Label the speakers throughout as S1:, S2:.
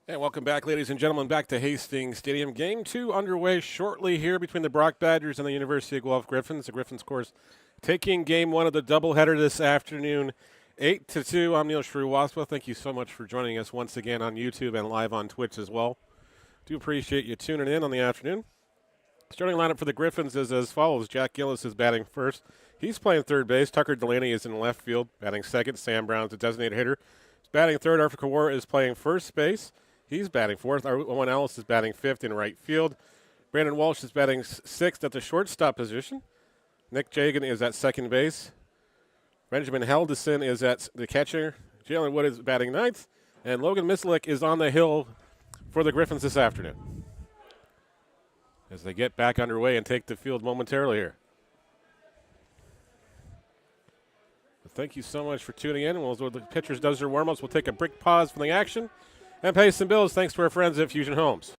S1: And welcome back, ladies and gentlemen, back to Hastings Stadium. Game 2 underway shortly here between the Brock Badgers and the University of Guelph Gryphons. The Gryphons, of course, taking Game 1 of the doubleheader this afternoon, 8-2. I'm Neil Shrew-Waspa. Thank you so much for joining us once again on YouTube and live on Twitch as well. Do appreciate you tuning in on the afternoon. Starting lineup for the Gryphons is as follows. Jack Gillis is batting first. He's playing third base. Tucker Delaney is in left field, batting second. Sam Brown's the designated hitter. He's batting third. Arthur Kawar is playing first base. He's batting fourth. Owen Ellis is batting fifth in right field. Brandon Walsh is batting sixth at the shortstop position. Nick Jagan is at second base. Benjamin Heldeson is at the catcher. Jalen Wood is batting ninth. And Logan Mislick is on the hill for the Gryphons this afternoon as they get back underway and take the field momentarily here. But thank you so much for tuning in. While the pitchers does their warm-ups, we'll take a brief pause from the action and pay some bills thanks to our friends at Fusion Homes.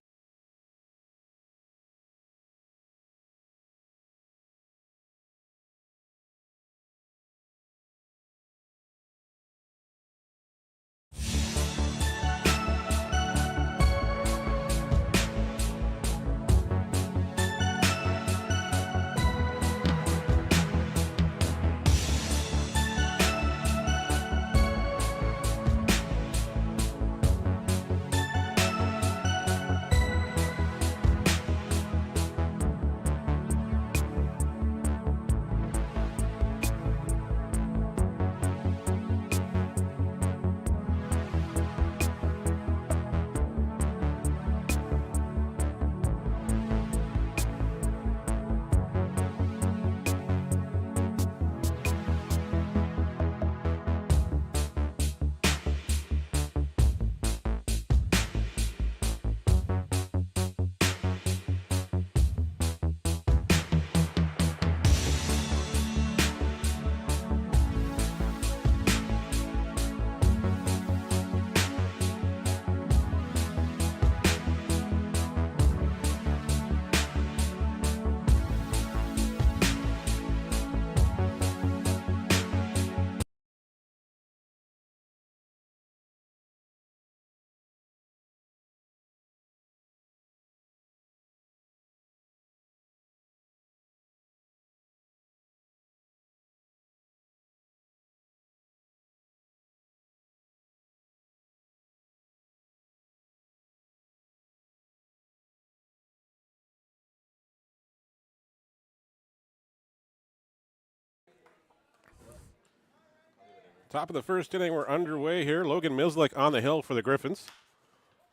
S1: Top of the first inning, we're underway here. Logan Mislick on the hill for the Gryphons.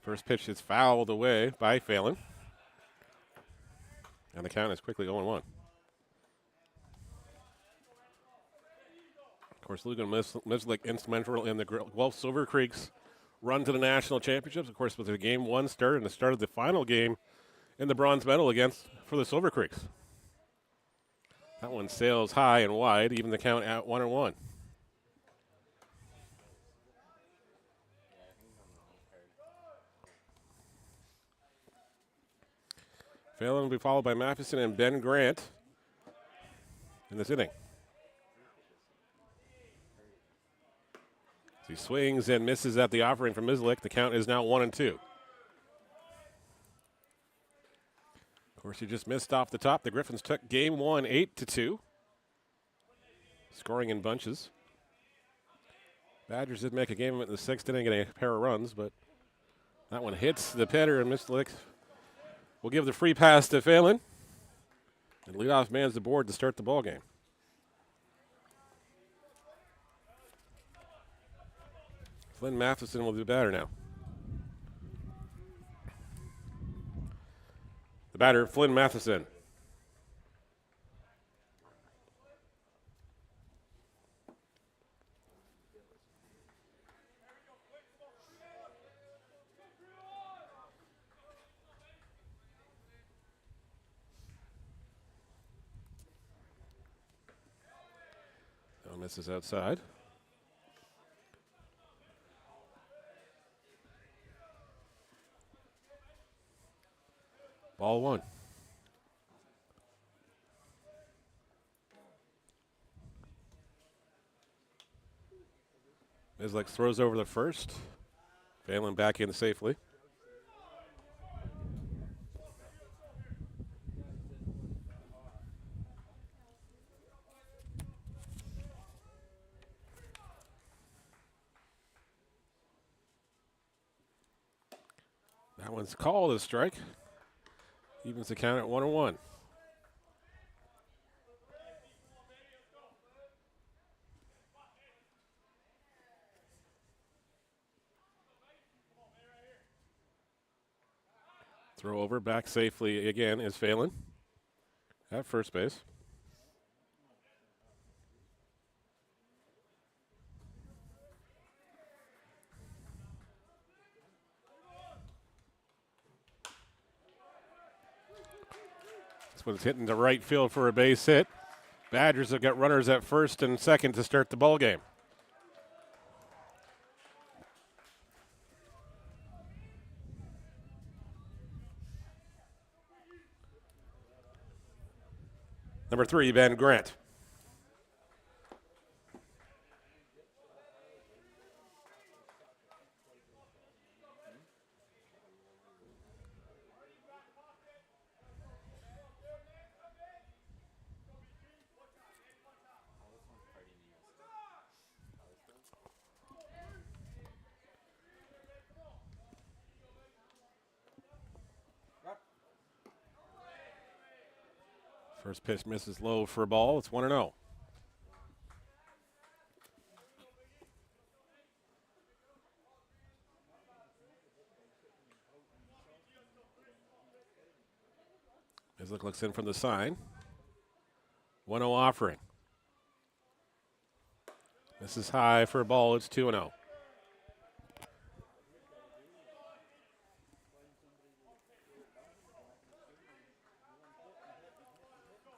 S1: First pitch is fouled away by Phelan. And the count is quickly 0-1. Of course, Logan Mislick instrumental in the Guelph Silver Creek's run to the national championships. Of course, with the Game 1 start and the start of the final game in the bronze medal for the Silver Creeks. That one sails high and wide, even the count at 1-1. Phelan will be followed by Matheson and Ben Grant in this inning. As he swings and misses at the offering from Mislick, the count is now 1-2. Of course, he just missed off the top. The Gryphons took Game 1 8-2, scoring in bunches. Badgers did make a game of it in the sixth inning, getting a pair of runs, but that one hits the Petter, and Mislick will give the free pass to Phelan. And leadoff man's the board to start the ball game. Flynn Matheson will do batter now. The batter, Flynn Matheson. Misses outside. Ball one. Mislick throws over the first. Phelan back in safely. That one's called a strike. Evens the count at 1-1. Throw over, back safely again is Phelan at first base. This one's hitting to right field for a base hit. Badgers have got runners at first and second to start the ball game. Number 3, Ben Grant. First pitch misses low for a ball. It's 1-0. Islick looks in from the sign. 1-0 offering. This is high for a ball. It's 2-0.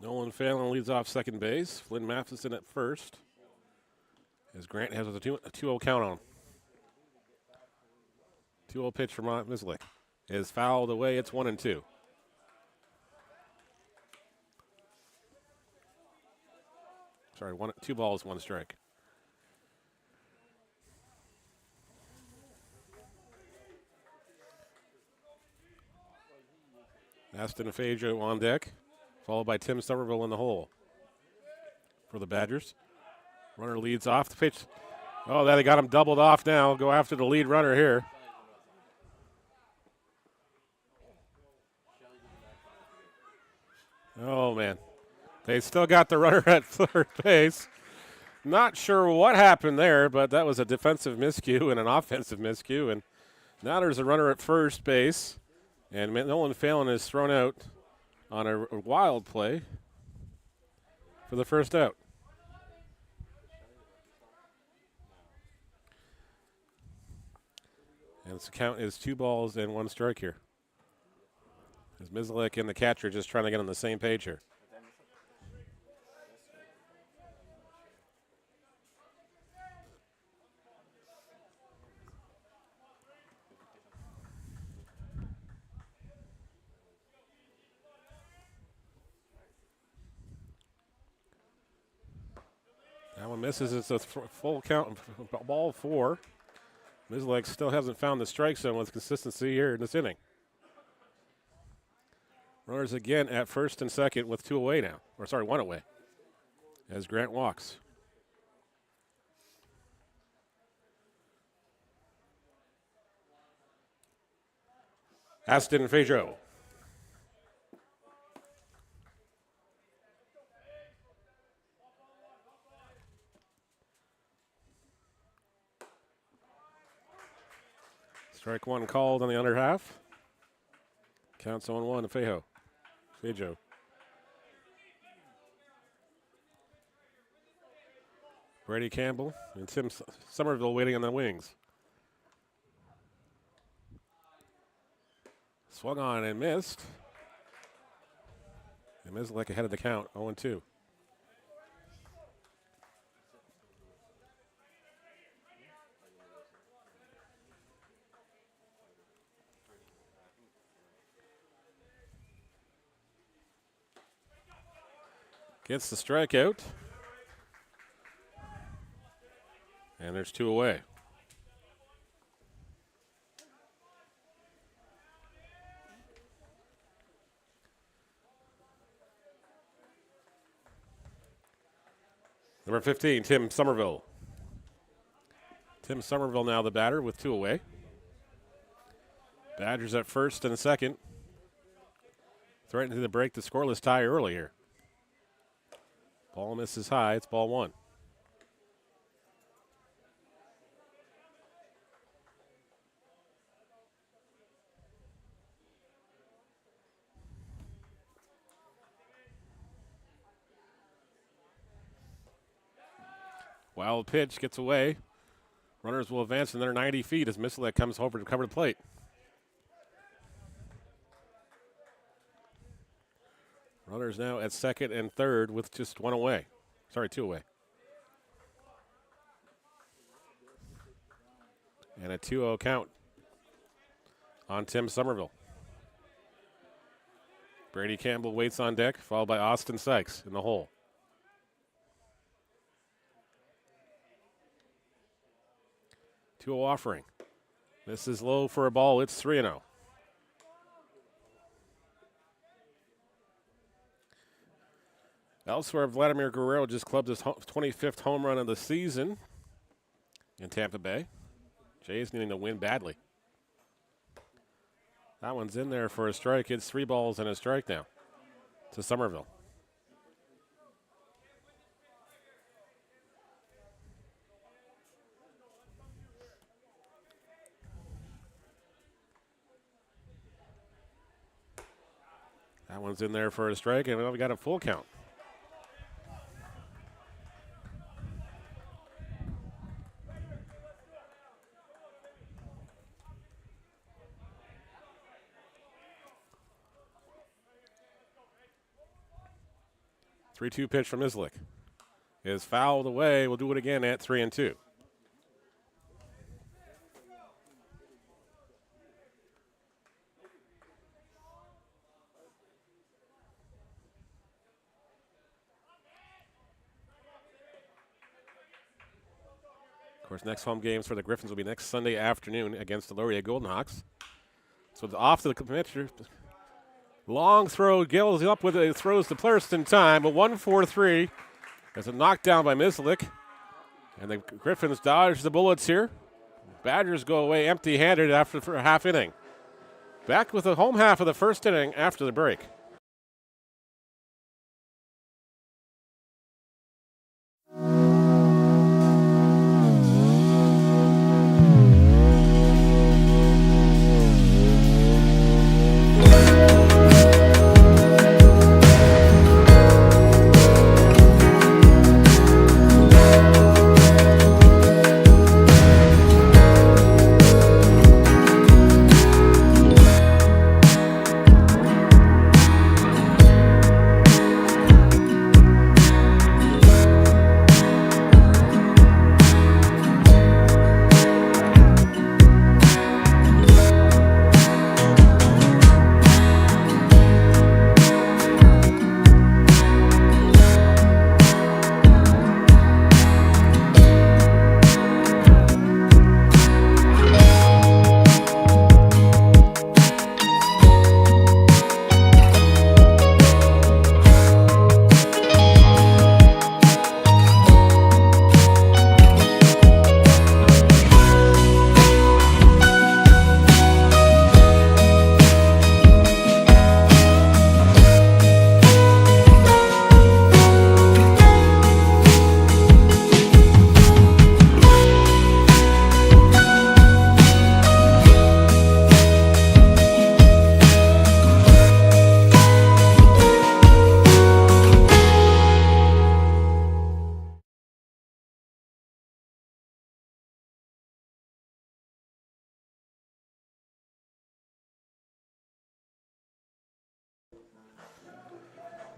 S1: Nolan Phelan leads off second base. Flynn Matheson at first. As Grant has a 2-0 count on. 2-0 pitch from Islick. Is fouled away. It's 1-2. Sorry, 2 balls, 1 strike. Aston Fajo on deck, followed by Tim Somerville in the hole for the Badgers. Runner leads off the pitch. Oh, they got him doubled off now. Go after the lead runner here. Oh, man. They still got the runner at third base. Not sure what happened there, but that was a defensive miscue and an offensive miscue. And now there's a runner at first base. And Nolan Phelan is thrown out on a wild play for the first out. And the count is 2 balls and 1 strike here. As Mislick and the catcher just trying to get on the same page here. That one misses. It's a full count, ball 4. Mislick still hasn't found the strike zone with consistency here in this inning. Runners again at first and second with 2 away now. Or sorry, 1 away. As Grant walks. Aston Fajo. Strike 1 called on the under half. Counts on 1 to Fajo. Brady Campbell and Tim Somerville waiting on the wings. Swung on and missed. And Mislick ahead of the count, 0-2. Gets the strikeout. And there's 2 away. Number 15, Tim Somerville. Tim Somerville now the batter with 2 away. Badgers at first and second. Threatening to break the scoreless tie early here. Ball misses high. It's ball one. Wild pitch gets away. Runners will advance another 90 feet as Mislek comes over to cover the plate. Runners now at second and third with just one away. Sorry, two away. And a 2-0 count on Tim Somerville. Brady Campbell waits on deck, followed by Austin Sykes in the hole. Two offering. This is low for a ball. It's 3-0. Elsewhere, Vladimir Guerrero just clubbed his 25th home run of the season in Tampa Bay. Jays needing to win badly. That one's in there for a strike. It's 3 balls and a strike now to Somerville. That one's in there for a strike, and we got a full count. Three-two pitch from Islick is fouled away. We'll do it again at 3-2. Of course, next home games for the Gryphons will be next Sunday afternoon against the Laurier Golden Hawks. So off to the pitcher. Long throw. Gill is up with it. Throws to first in time. But 1-4-3. There's a knockdown by Mislick. And the Gryphons dodge the bullets here. Badgers go away empty-handed for a half inning. Back with the home half of the first inning after the break.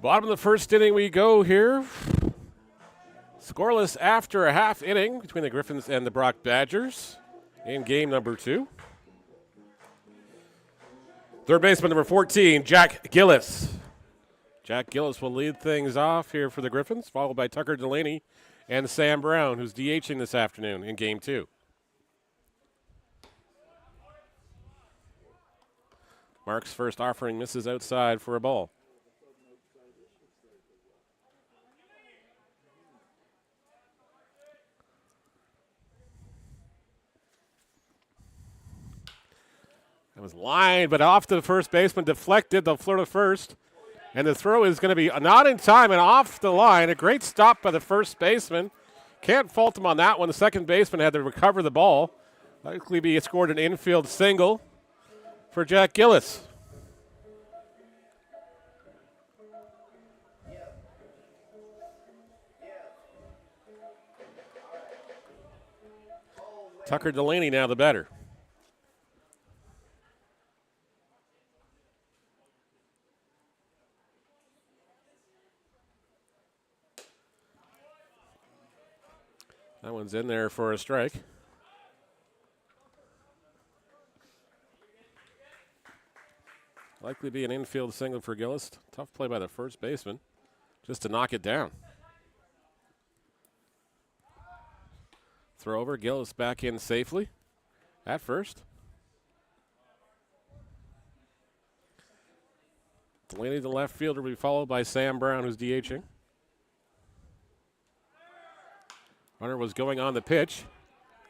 S1: Bottom of the first inning we go here. Scoreless after a half inning between the Gryphons and the Brock Badgers in game number 2. Third baseman number 14, Jack Gillis. Jack Gillis will lead things off here for the Gryphons, followed by Tucker Delaney and Sam Brown, who's DHing this afternoon in game 2. Mark's first offering misses outside for a ball. was lined, but off to the first baseman, deflected. They'll throw to first. And the throw is going to be not in time and off the line. A great stop by the first baseman. Can't fault him on that one. The second baseman had to recover the ball. Likely be scored an infield single for Jack Gillis. Tucker Delaney now the batter. That one's in there for a strike. Likely be an infield single for Gillis. Tough play by the first baseman just to knock it down. Throw over, Gillis back in safely at first. Delaney, the left fielder, will be followed by Sam Brown, who's DHing. Runner was going on the pitch.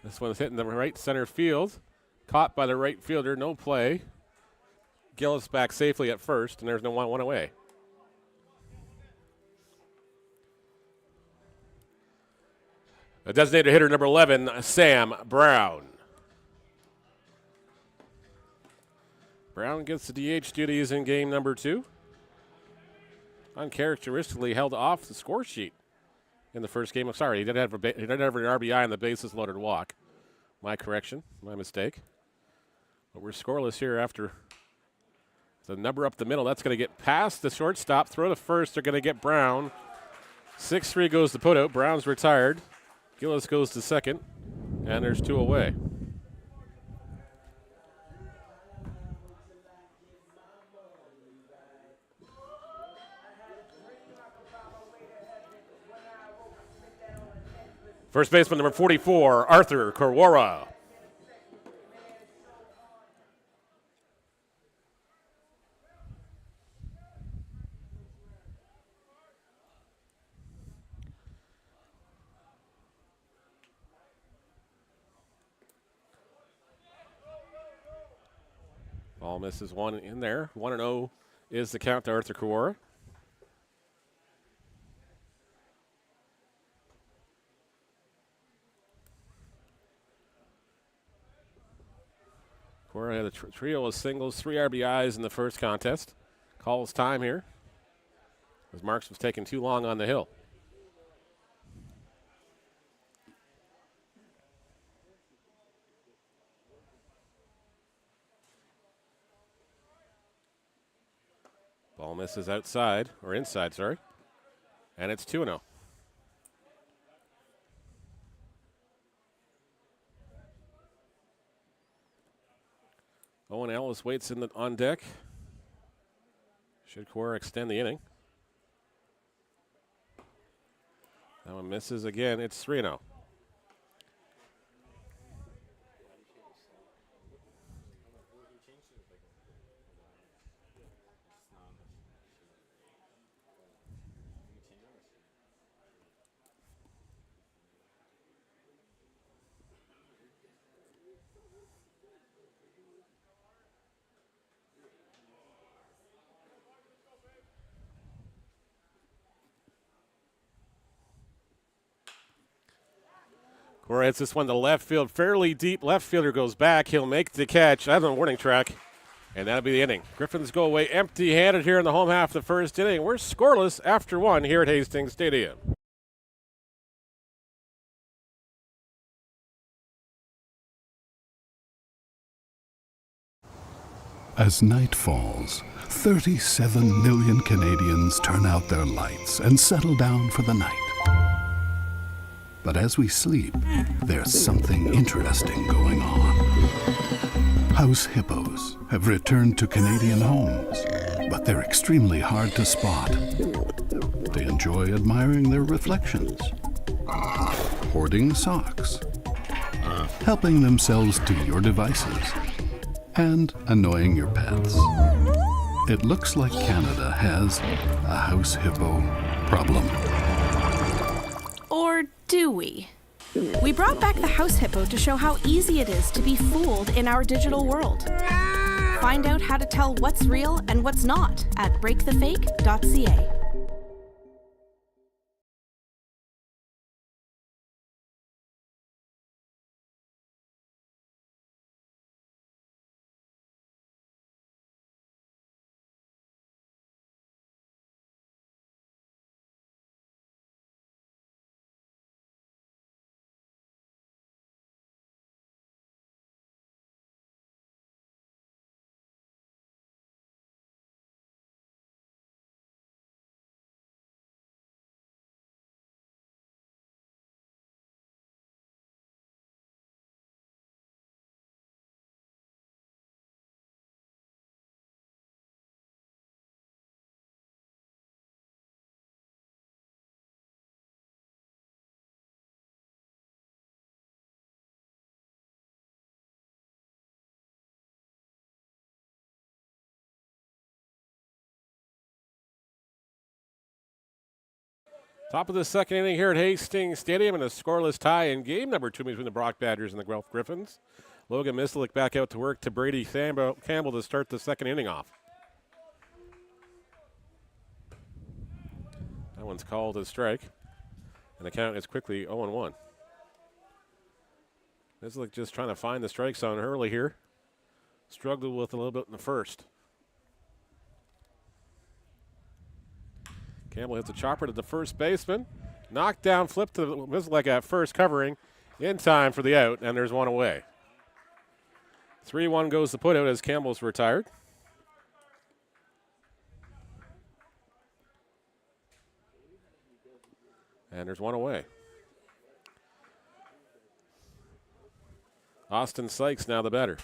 S1: This one's hitting the right center field. Caught by the right fielder, no play. Gillis back safely at first, and there's no one away. A designated hitter, number 11, Sam Brown. Brown gets the DH duties in game number 2. Uncharacteristically held off the score sheet in the first game. I'm sorry, he did have an RBI on the bases loaded walk. My correction, my mistake. But we're scoreless here after the number up the middle. That's going to get past the shortstop. Throw to first. They're going to get Brown. 6-3 goes the put out. Brown's retired. Gillis goes to second, and there's 2 away. First baseman number 44, Arthur Korwara. Ball misses one in there. 1-0 is the count to Arthur Korwara. Korwara had a trio of singles, 3 RBIs in the first contest. Calls time here, as Marks was taking too long on the hill. Ball misses outside, or inside, sorry. And it's 2-0. Owen Ellis waits on deck. Should Korwara extend the inning? That one misses again. It's 3-0. Korwara hits this one to left field, fairly deep. Left fielder goes back. He'll make the catch. That's on the warning track, and that'll be the inning. Gryphons go away empty-handed here in the home half of the first inning. We're scoreless after 1 here at Hastings Stadium.
S2: As night falls, 37 million Canadians turn out their lights and settle down for the night. But as we sleep, there's something interesting going on. House hippos have returned to Canadian homes, but they're extremely hard to spot. They enjoy admiring their reflections, hoarding socks, helping themselves to your devices, and annoying your pets. It looks like Canada has a house hippo problem.
S3: Or do we? We brought back the house hippo to show how easy it is to be fooled in our digital world. Find out how to tell what's real and what's not at breakthefake.ca.
S1: Top of the second inning here at Hastings Stadium in a scoreless tie in game number 2 between the Brock Badgers and the Guelph Gryphons. Logan Mislik back out to work to Brady Campbell to start the second inning off. That one's called a strike, and the count is quickly 0-1. Mislik just trying to find the strike zone early here. Struggled with a little bit in the first. Campbell hits a chopper to the first baseman. Knocked down, flipped to Mislik at first, covering in time for the out, and there's one away. 3-1 goes the putout as Campbell's retired. And there's one away. Austin Sykes now the batter.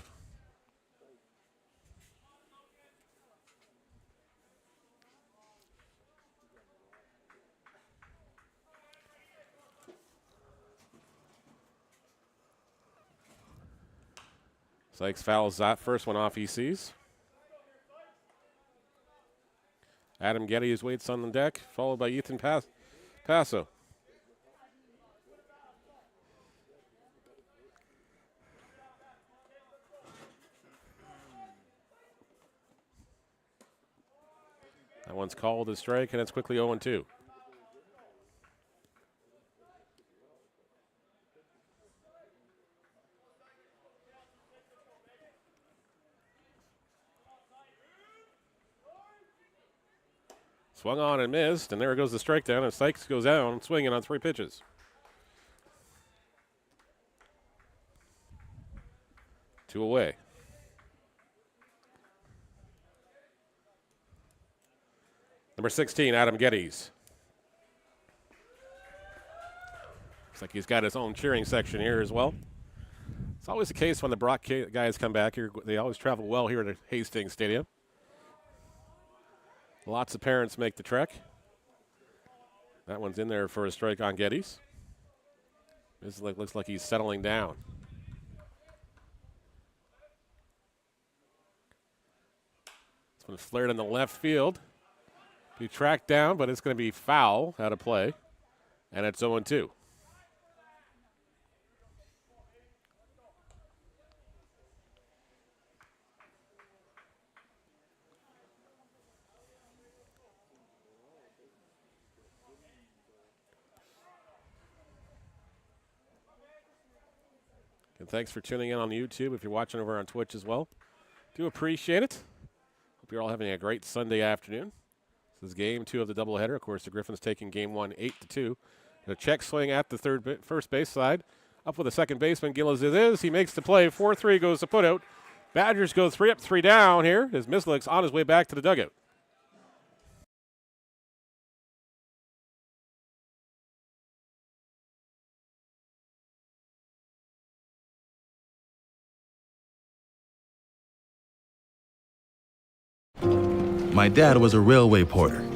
S1: Sykes fouls that first one off he sees. Adam Geddes waits on the deck, followed by Ethan Passo. That one's called a strike, and it's quickly 0-2. Swung on and missed, and there goes the strike down, and Sykes goes down swinging on 3 pitches. Two away. Number 16, Adam Geddes. Looks like he's got his own cheering section here as well. It's always the case when the Brock guys come back here. They always travel well here at Hastings Stadium. Lots of parents make the trek. That one's in there for a strike on Geddes. This looks like he's settling down. This one flared in the left field. Be tracked down, but it's going to be foul out of play. And it's 0-2. And thanks for tuning in on YouTube if you're watching over on Twitch as well. Do appreciate it. Hope you're all having a great Sunday afternoon. This is game 2 of the doubleheader. Of course, the Gryphons taking game 1 8-2. A check swing at the first base side. Up with the second baseman, Gill as it is. He makes the play. 4-3 goes the putout. Badgers go 3 up, 3 down here as Mislik's on his way back to the dugout.
S4: My dad was a railway porter.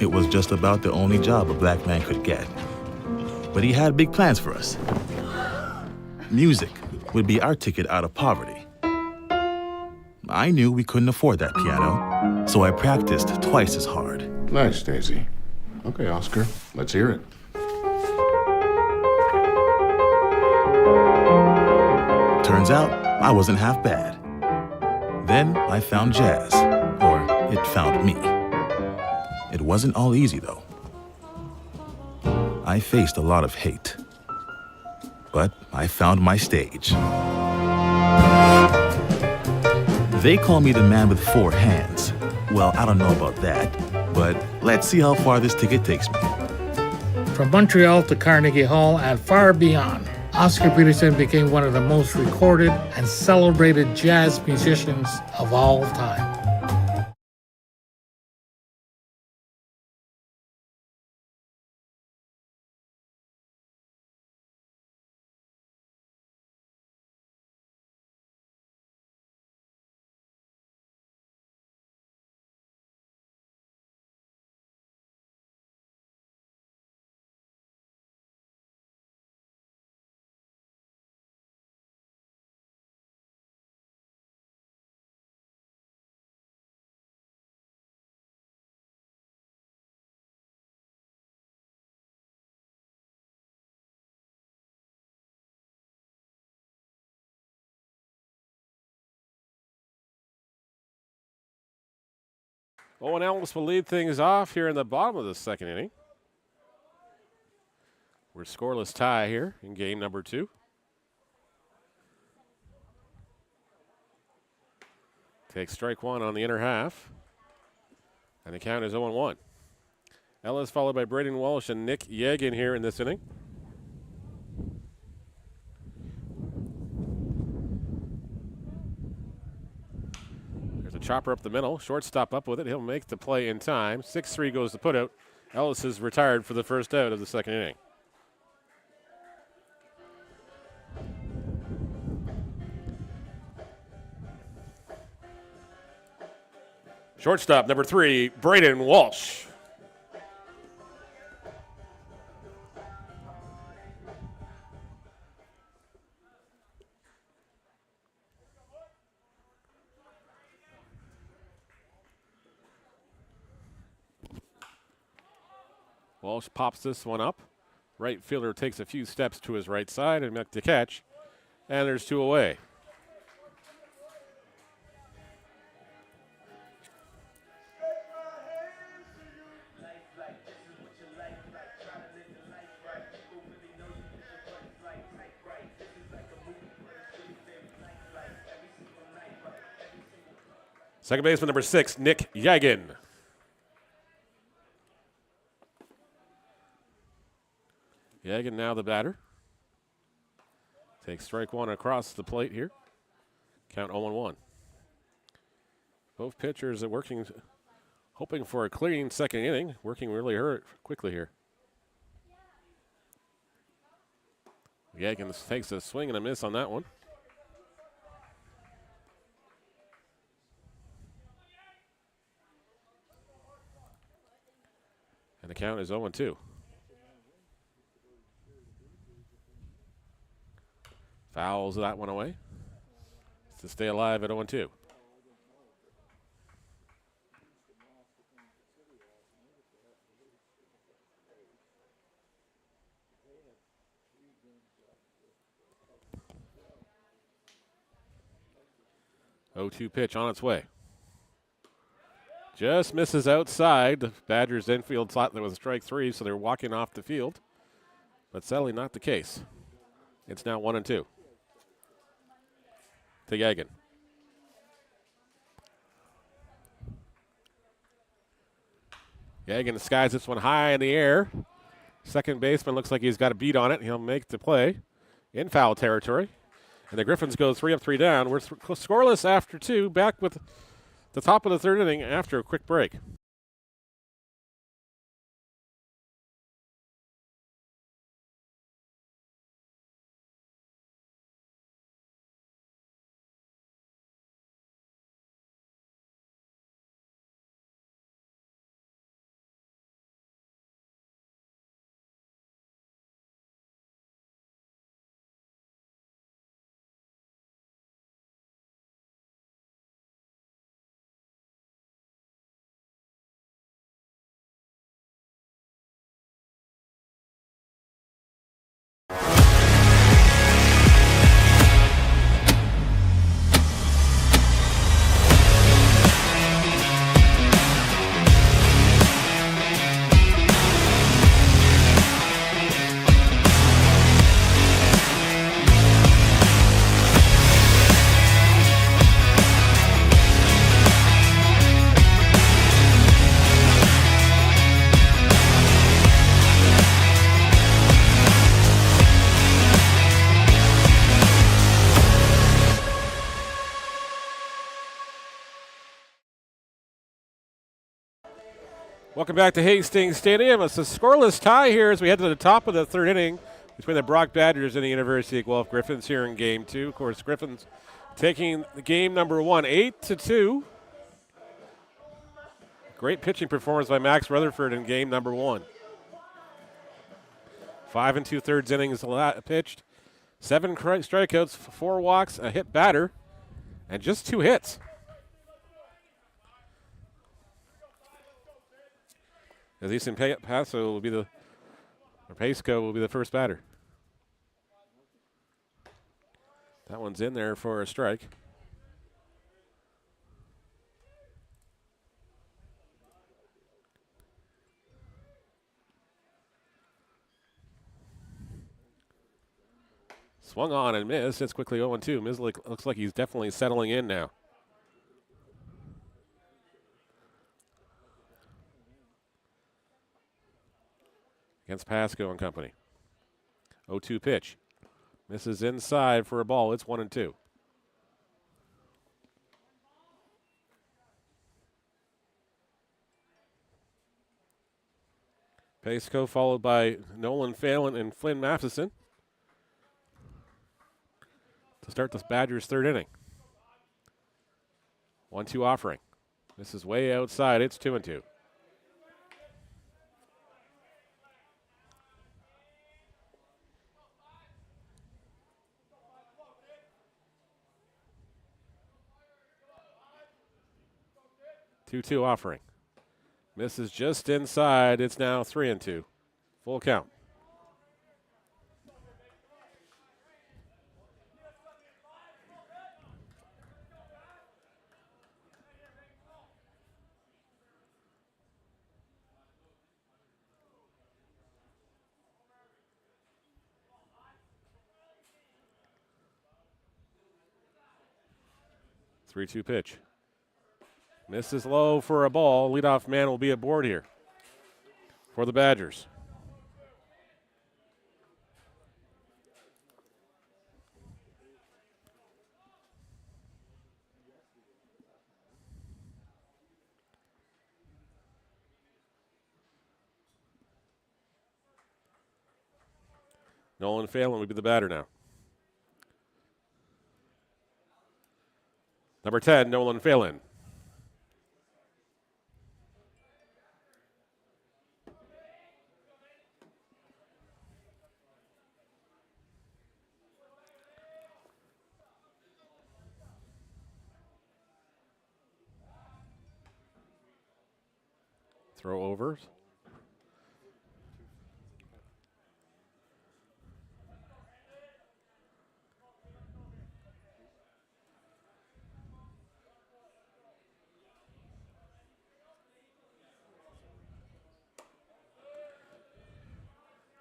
S4: It was just about the only job a black man could get. But he had big plans for us. Music would be our ticket out of poverty. I knew we couldn't afford that piano, so I practiced twice as hard.
S5: Nice, Daisy. Okay, Oscar, let's hear it.
S4: Turns out, I wasn't half bad. Then I found jazz, or it found me. It wasn't all easy, though. I faced a lot of hate, but I found my stage. They call me the man with 4 hands. Well, I don't know about that, but let's see how far this ticket takes me.
S6: From Montreal to Carnegie Hall and far beyond, Oscar Peterson became one of the most recorded and celebrated jazz musicians of all time.
S1: Owen Ellis will lead things off here in the bottom of the second inning. We're scoreless tie here in game number 2. Takes strike 1 on the inner half. And the count is 0-1. Ellis followed by Braden Walsh and Nick Yegan here in this inning. There's a chopper up the middle. Shortstop up with it. He'll make the play in time. 6-3 goes the putout. Ellis is retired for the first out of the second inning. Shortstop number 3, Braden Walsh. Walsh pops this one up. Right fielder takes a few steps to his right side and makes the catch. And there's 2 away. Second baseman number 6, Nick Yegan. Yegan now the batter. Takes strike 1 across the plate here. Count 0-1. Both pitchers are working, hoping for a clean second inning, working really quickly here. Yegan takes a swing and a miss on that one. And the count is 0-2. Fouls that one away to stay alive at 0-2. Oh-2 pitch on its way. Just misses outside. The Badgers infield thought there was strike 3, so they're walking off the field. But sadly not the case. It's now 1-2. To Yegan. Yegan skies this one high in the air. Second baseman looks like he's got a beat on it. He'll make the play in foul territory. And the Gryphons go 3 up, 3 down. We're scoreless after 2. Back with the top of the third inning after a quick break. Welcome back to Hastings Stadium. It's a scoreless tie here as we head to the top of the third inning between the Brock Badgers and the University of Guelph Gryphons here in Game 2. Of course, Gryphons taking the game number 1, 8-2. Great pitching performance by Max Rutherford in game number 1. 5 2/3 innings pitched, 7 strikeouts, 4 walks, a hit batter, and just 2 hits. Aziz Paso will be Pasco will be the first batter. That one's in there for a strike. Swung on and missed. It's quickly 0-2. Mislik looks like he's definitely settling in now. Against Pasco and company. 0-2 pitch. Misses inside for a ball. It's 1-2. Pasco followed by Nolan Phelan and Flynn Matheson to start the Badgers' third inning. 1-2 offering. This is way outside. It's 2-2. Two offering. Misses just inside. It's now 3-2. Full count. Three-two pitch. Misses low for a ball. Leadoff man will be aboard here for the Badgers. Nolan Phelan will be the batter now. Number 10, Nolan Phelan. Throw overs.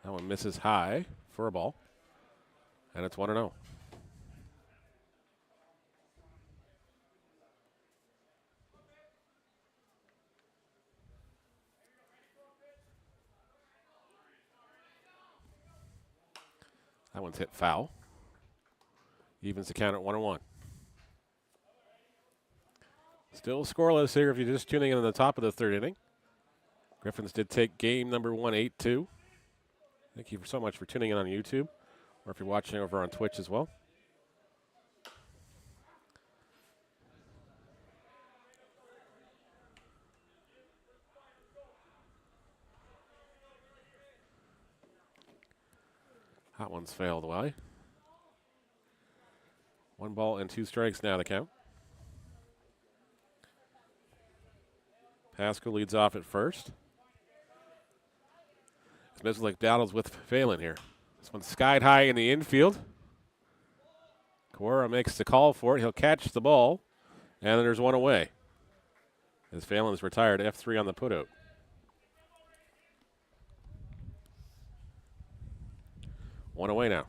S1: That one misses high for a ball. And it's 1-0. That one's hit foul. Evens the count at 1-1. Still scoreless here if you're just tuning in on the top of the third inning. Gryphons did take game number 1, 8-2. Thank you so much for tuning in on YouTube, or if you're watching over on Twitch as well. Hot one's failed away. 1 ball and 2 strikes now the count. Pascal leads off at first. Mislik battles with Phelan here. This one's skied high in the infield. Kawara makes the call for it. He'll catch the ball, and then there's one away. As Phelan's retired, F3 on the putout. One away now.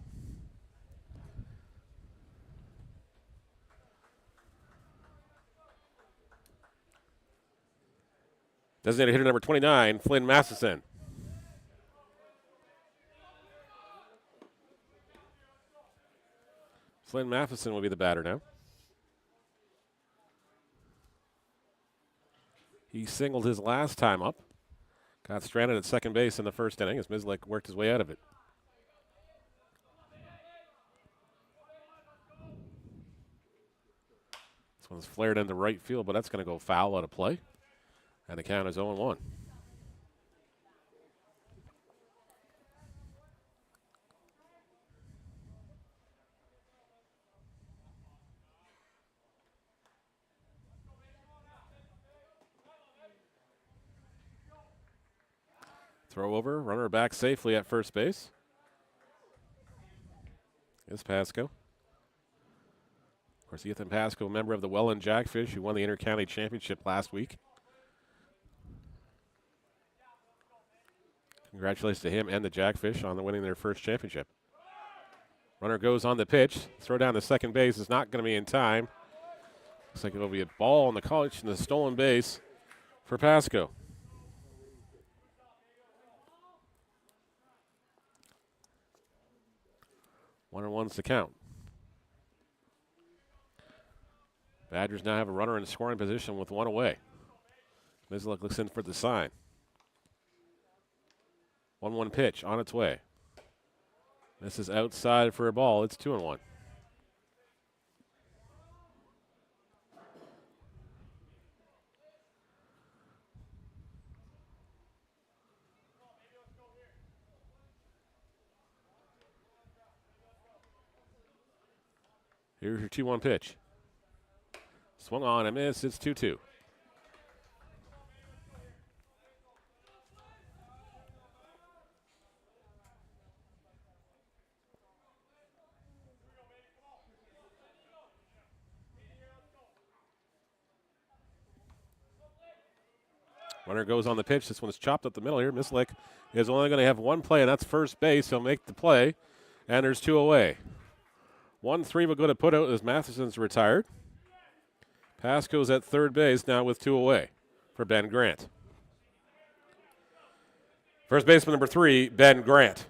S1: Designated hitter number 29, Flynn Matheson. Flynn Matheson will be the batter now. He singled his last time up. Got stranded at second base in the first inning as Mislik worked his way out of it. This one's flared into right field, but that's going to go foul out of play. And the count is 0-1. Throw over, runner back safely at first base. Is Pasco. Of course, Ethan Pasco, member of the Welland Jackfish, who won the Inter-County Championship last week. Congratulations to him and the Jackfish on winning their first championship. Runner goes on the pitch. Throw down to second base is not going to be in time. Looks like it'll be a ball on the college and the stolen base for Pasco. 1-1's the count. Badgers now have a runner in scoring position with one away. Mislik looks in for the sign. 1-1 pitch on its way. This is outside for a ball. It's 2-1. Here's your 2-1 pitch. Swung on and missed. It's 2-2. Runner goes on the pitch. This one's chopped up the middle here. Mislik is only going to have one play, and that's first base. He'll make the play, and there's two away. 1-3 will go to put out as Matheson's retired. Pasco's at third base now with two away for Ben Grant. First baseman number 3, Ben Grant.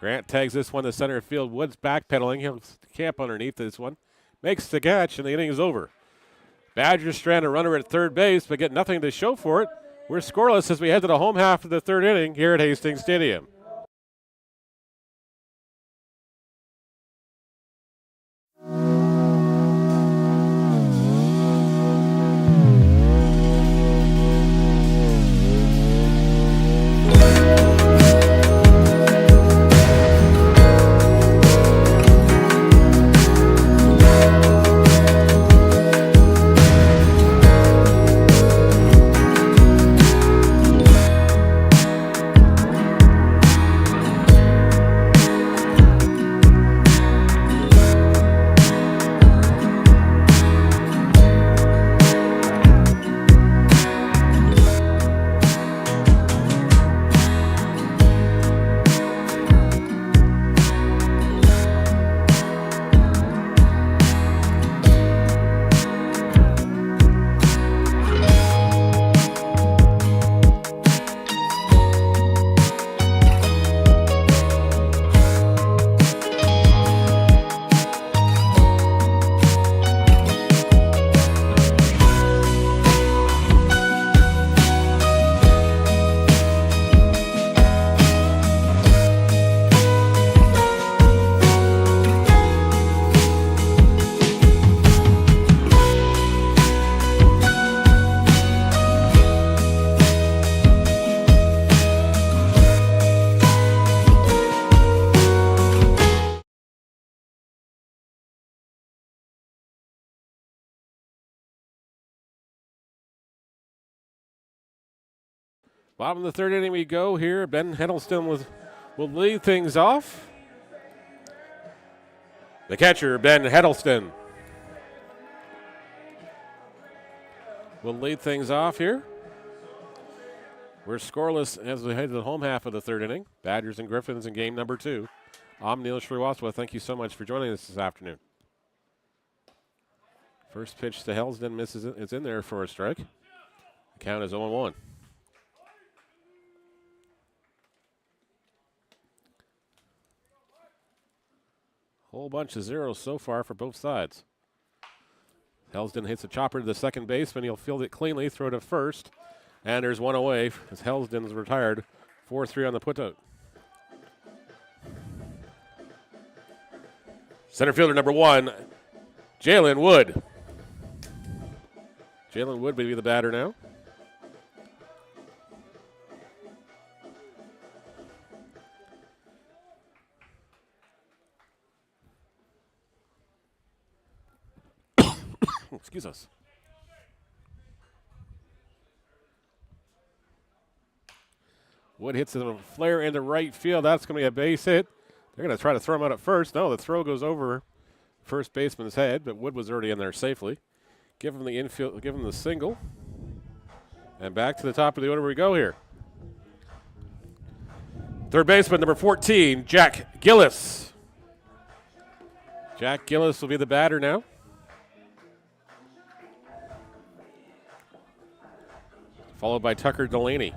S1: Grant tags this one to center field. Woods backpedaling. He'll camp underneath this one. Makes the catch, and the inning is over. Badgers strand a runner at third base, but get nothing to show for it. We're scoreless as we head to the home half of the third inning here at Hastings Stadium. Bottom of the third inning we go here. Ben Hedleston will lead things off. The catcher, Ben Hedleston, will lead things off here. We're scoreless as we head to the home half of the third inning. Badgers and Gryphons in game number 2. I'm Neil Sriwaswa. Thank you so much for joining us this afternoon. First pitch to Helsden misses it. It's in there for a strike. Count is 0-1. Whole bunch of zeros so far for both sides. Helsden hits a chopper to the second baseman. He'll field it cleanly, throw to first. And there's one away as Helsden's retired. 4-3 on the putout. Center fielder number 1, Jalen Wood. Jalen Wood will be the batter now. Excuse us. Wood hits a flare into right field. That's going to be a base hit. They're going to try to throw him out at first. No, the throw goes over first baseman's head, but Wood was already in there safely. Give him the infield, give him the single. And back to the top of the order we go here. Third baseman, number 14, Jack Gillis. Jack Gillis will be the batter now. Followed by Tucker Delaney.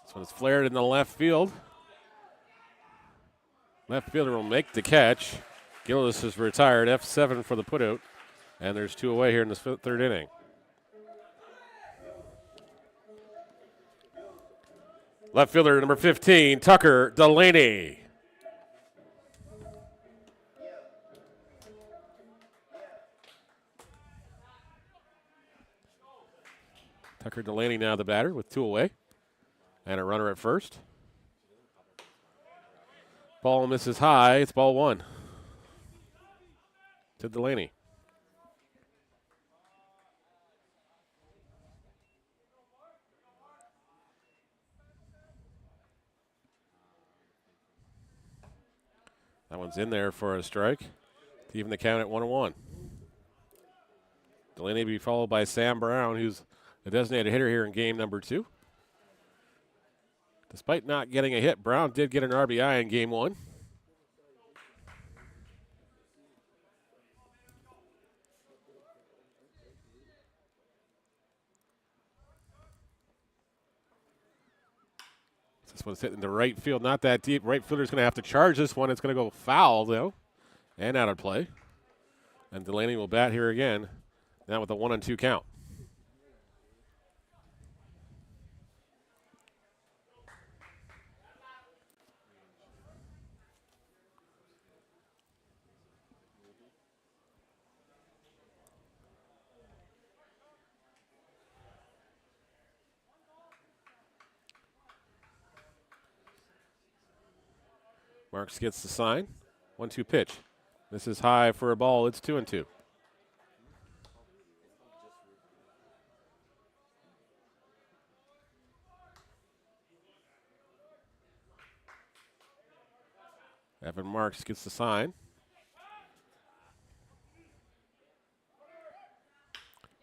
S1: This one's flared in the left field. Left fielder will make the catch. Gillis is retired, F7 for the putout. And there's 2 away here in the third inning. Left fielder number 15, Tucker Delaney. Tucker Delaney now the batter with 2 away. And a runner at first. Ball misses high. It's ball 1 to Delaney. That one's in there for a strike to even the count at 1-1. Delaney will be followed by Sam Brown, who's the designated hitter here in game number 2. Despite not getting a hit, Brown did get an RBI in game 1. This one's hitting the right field, not that deep. Right fielder's going to have to charge this one. It's going to go foul, though, and out of play. And Delaney will bat here again, now with a 1-2 count. Marks gets the sign. 1-2 pitch. This is high for a ball. It's 2-2. Evan Marks gets the sign.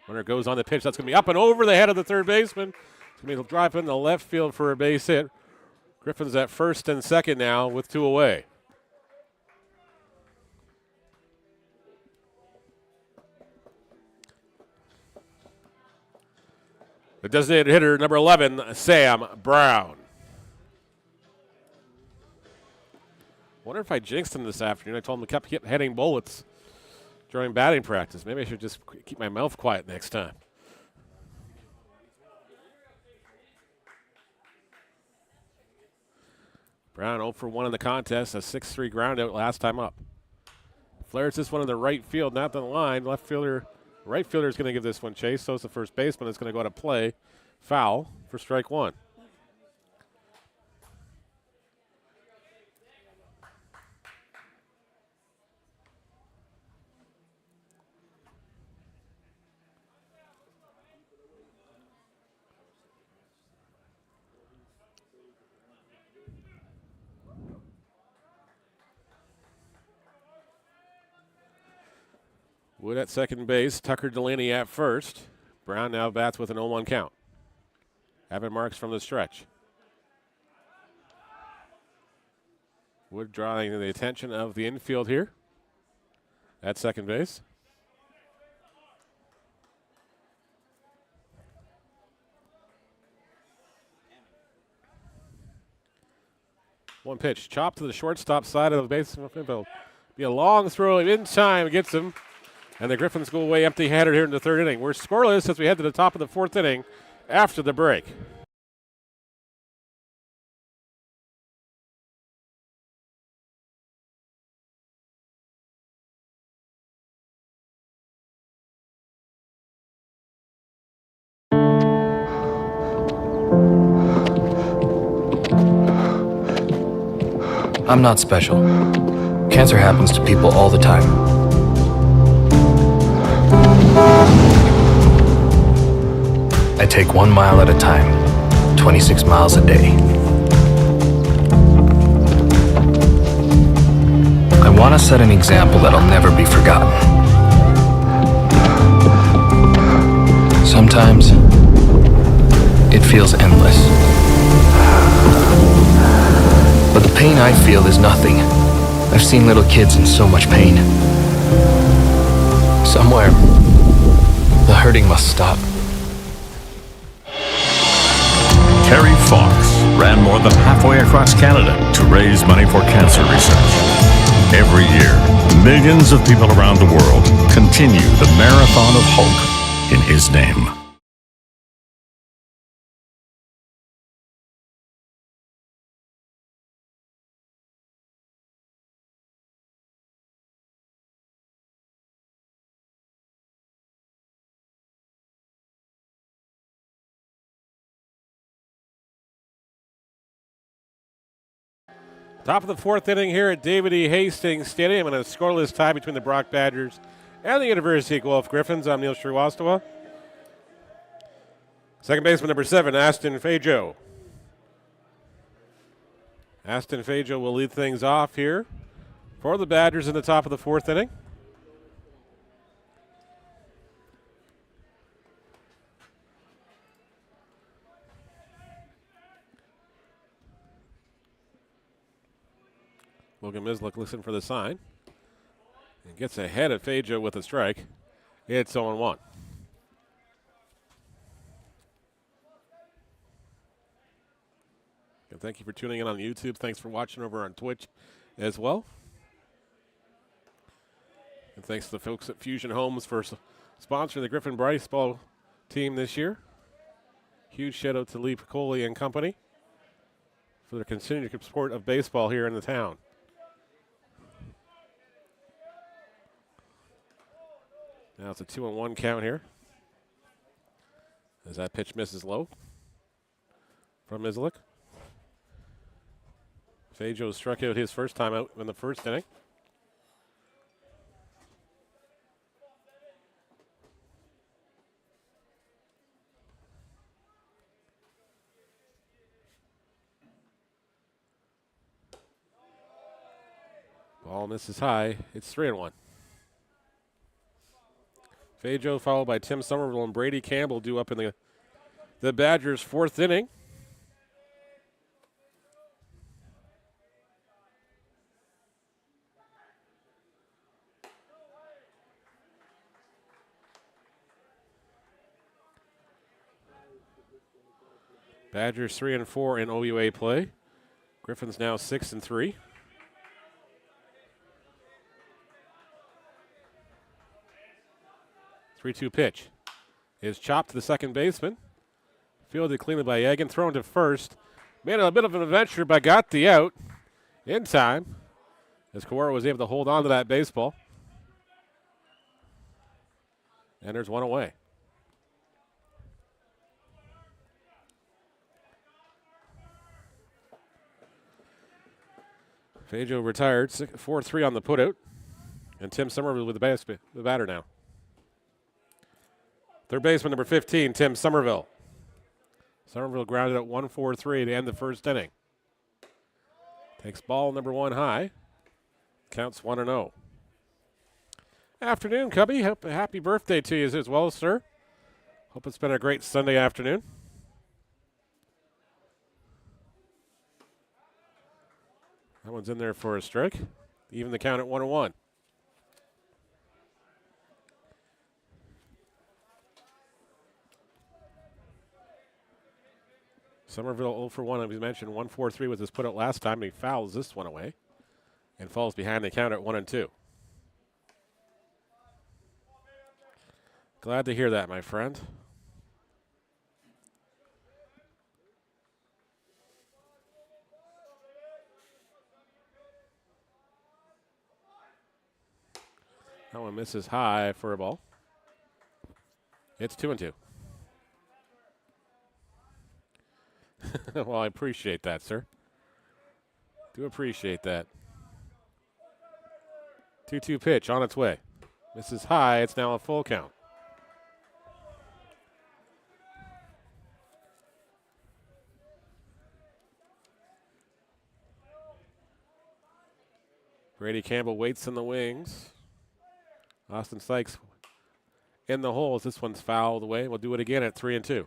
S1: Runner goes on the pitch. That's going to be up and over the head of the third baseman. It's going to be a drive in the left field for a base hit. Gryphons at first and second now with 2 away. The designated hitter, number 11, Sam Brown. Wonder if I jinxed him this afternoon. I told him to keep hitting bullets during batting practice. Maybe I should just keep my mouth quiet next time. Brown 0 for 1 in the contest, a 6-3 ground out last time up. Flares this one in the right field, not the line. Right fielder is going to give this one chase. So is the first baseman. It's going to go to play. Foul for strike 1. Wood at second base, Tucker Delaney at first. Brown now bats with an 0-1 count. Evan Marks from the stretch. Wood drawing the attention of the infield here at second base. One pitch, chopped to the shortstop side of the base. It'll be a long throw in time, gets him. And the Gryphons go away empty-handed here in the third inning. We're scoreless as we head to the top of the fourth inning after the break.
S7: I'm not special. Cancer happens to people all the time. I take 1 mile at a time, 26 miles a day. I want to set an example that'll never be forgotten. Sometimes, it feels endless. But the pain I feel is nothing. I've seen little kids in so much pain. Somewhere, the hurting must stop.
S8: Terry Fox ran more than halfway across Canada to raise money for cancer research. Every year, millions of people around the world continue the marathon of hope in his name.
S1: Top of the fourth inning here at David E. Hastings Stadium, and a scoreless tie between the Brock Badgers and the University of Guelph Gryphons. I'm Neil Srivastawa. Second baseman number 7, Aston Fajo. Aston Fajo will lead things off here for the Badgers in the top of the fourth inning. Logan Mislick looking for the sign. And gets ahead of Fajo with a strike. It's 0-1. And thank you for tuning in on YouTube. Thanks for watching over on Twitch as well. And thanks to the folks at Fusion Homes for sponsoring the Griffin Baseball team this year. Huge shout out to Lee Piccoli and company for their continued support of baseball here in the town. Now it's a 2-1 count here. As that pitch misses low from Mislick. Fajo struck out his first time out in the first inning. Ball misses high. It's 3-1. Fajo followed by Tim Somerville and Brady Campbell due up in the Badgers' fourth inning. Badgers 3-4 in OUA play. Gryphons now 6-3. 3-2 pitch is chopped to the second baseman. Fielded cleanly by Egan, thrown to first. Made a bit of an adventure, but got the out in time as Kawara was able to hold on to that baseball. And there's one away. Fajo retired, 4-3 on the putout. And Tim Somerville with the batter now. Third baseman number 15, Tim Somerville. Somerville grounded at 1-4-3 to end the first inning. Takes ball number 1 high. Counts 1-0. Afternoon, Cubby. Happy birthday to you as well, sir. Hope it's been a great Sunday afternoon. That one's in there for a strike. Even the count at 1-1. Somerville 0 for 1, as we mentioned, 1-4-3 was his put out last time. He fouls this one away and falls behind the count at 1-2. Glad to hear that, my friend. That one misses high for a ball. It's 2-2. Well, I appreciate that, sir. Do appreciate that. 2-2 pitch on its way. Misses high. It's now a full count. Brady Campbell waits in the wings. Austin Sykes in the holes. This one's fouled away. We'll do it again at 3-2.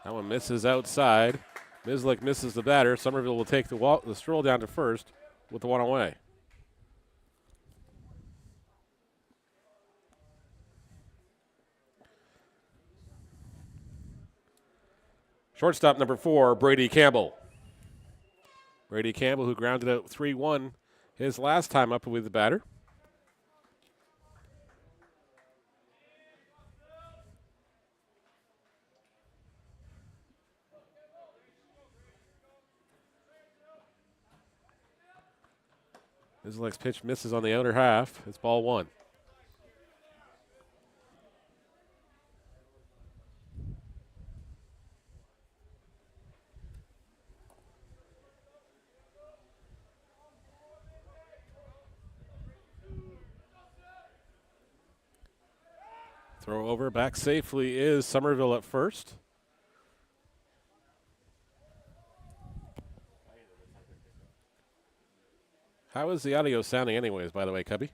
S1: That one misses outside. Mislick misses the batter. Somerville will take the stroll down to first with the one away. Shortstop number 4, Brady Campbell. Brady Campbell, who grounded out 3-1 his last time up with the batter. His next pitch misses on the outer half. It's ball 1. Throw over, back safely is Somerville at first. How is the audio sounding anyways, by the way, Cubby?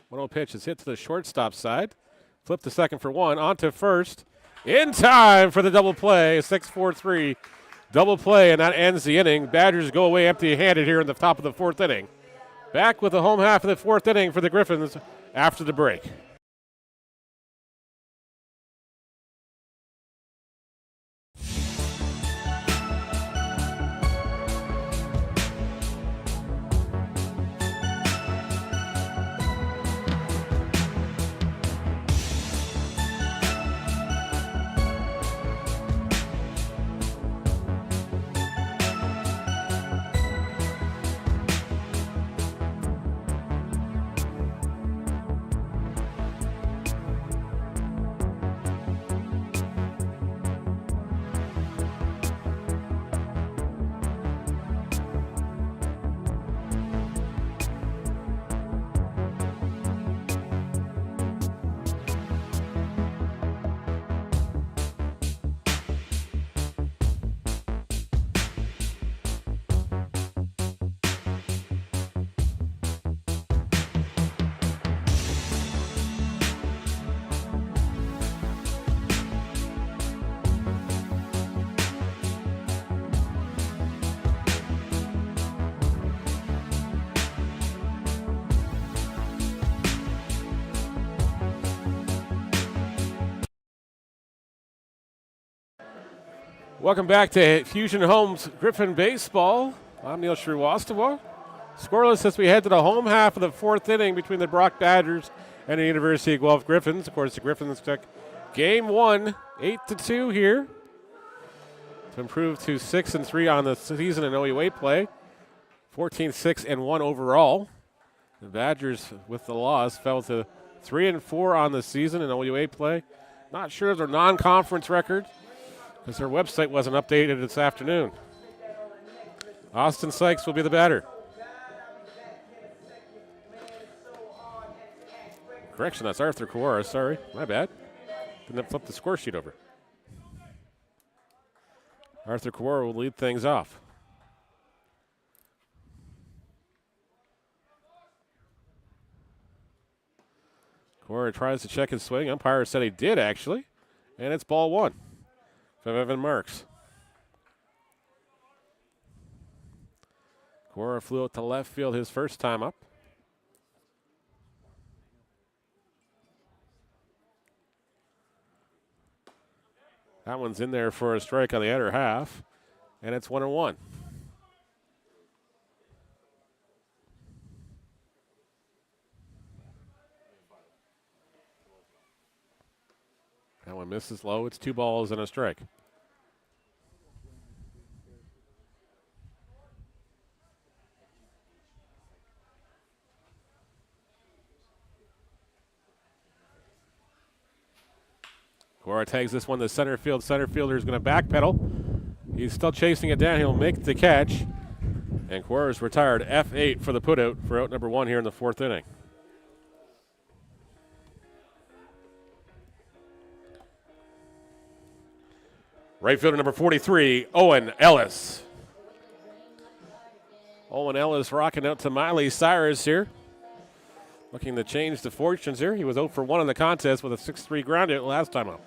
S1: One-0 pitch is hit to the shortstop side. Flip to second for 1, on to first. In time for the double play, a 6-4-3 double play, and that ends the inning. Badgers go away empty-handed here in the top of the 4th inning. Back with the home half of the 4th inning for the Gryphons after the break. Welcome back to Fusion Homes Gryphon Baseball. I'm Neil Srivastawa. Scoreless as we head to the home half of the 4th inning between the Brock Badgers and the University of Guelph Gryphons. Of course, the Gryphons took game 1, 8-2 here to improve to 6-3 on the season in OUA play. 14-6-1 overall. The Badgers, with the loss, fell to 3-4 on the season in OUA play. Not sure of their non-conference record because their website wasn't updated this afternoon. Austin Sykes will be the batter. Correction, that's Arthur Kawara. Sorry, my bad. Didn't flip the score sheet over. Arthur Kawara will lead things off. Kawara tries to check his swing. Umpire said he did, actually. And it's ball one from Evan Marks. Kawara flew out to left field his first time up. That one's in there for a strike on the outer half, and it's 1-1. That one misses low. It's 2 balls and a strike. Kawara tags this one to center field. Center fielder is going to backpedal. He's still chasing it down. He'll make the catch. And Kawara's retired F8 for the putout for out number 1 here in the 4th inning. Right fielder number 43, Owen Ellis. Owen Ellis rocking out to Miley Cyrus here. Looking to change the fortunes here. He was 0 for 1 in the contest with a 6-3 ground out last time out.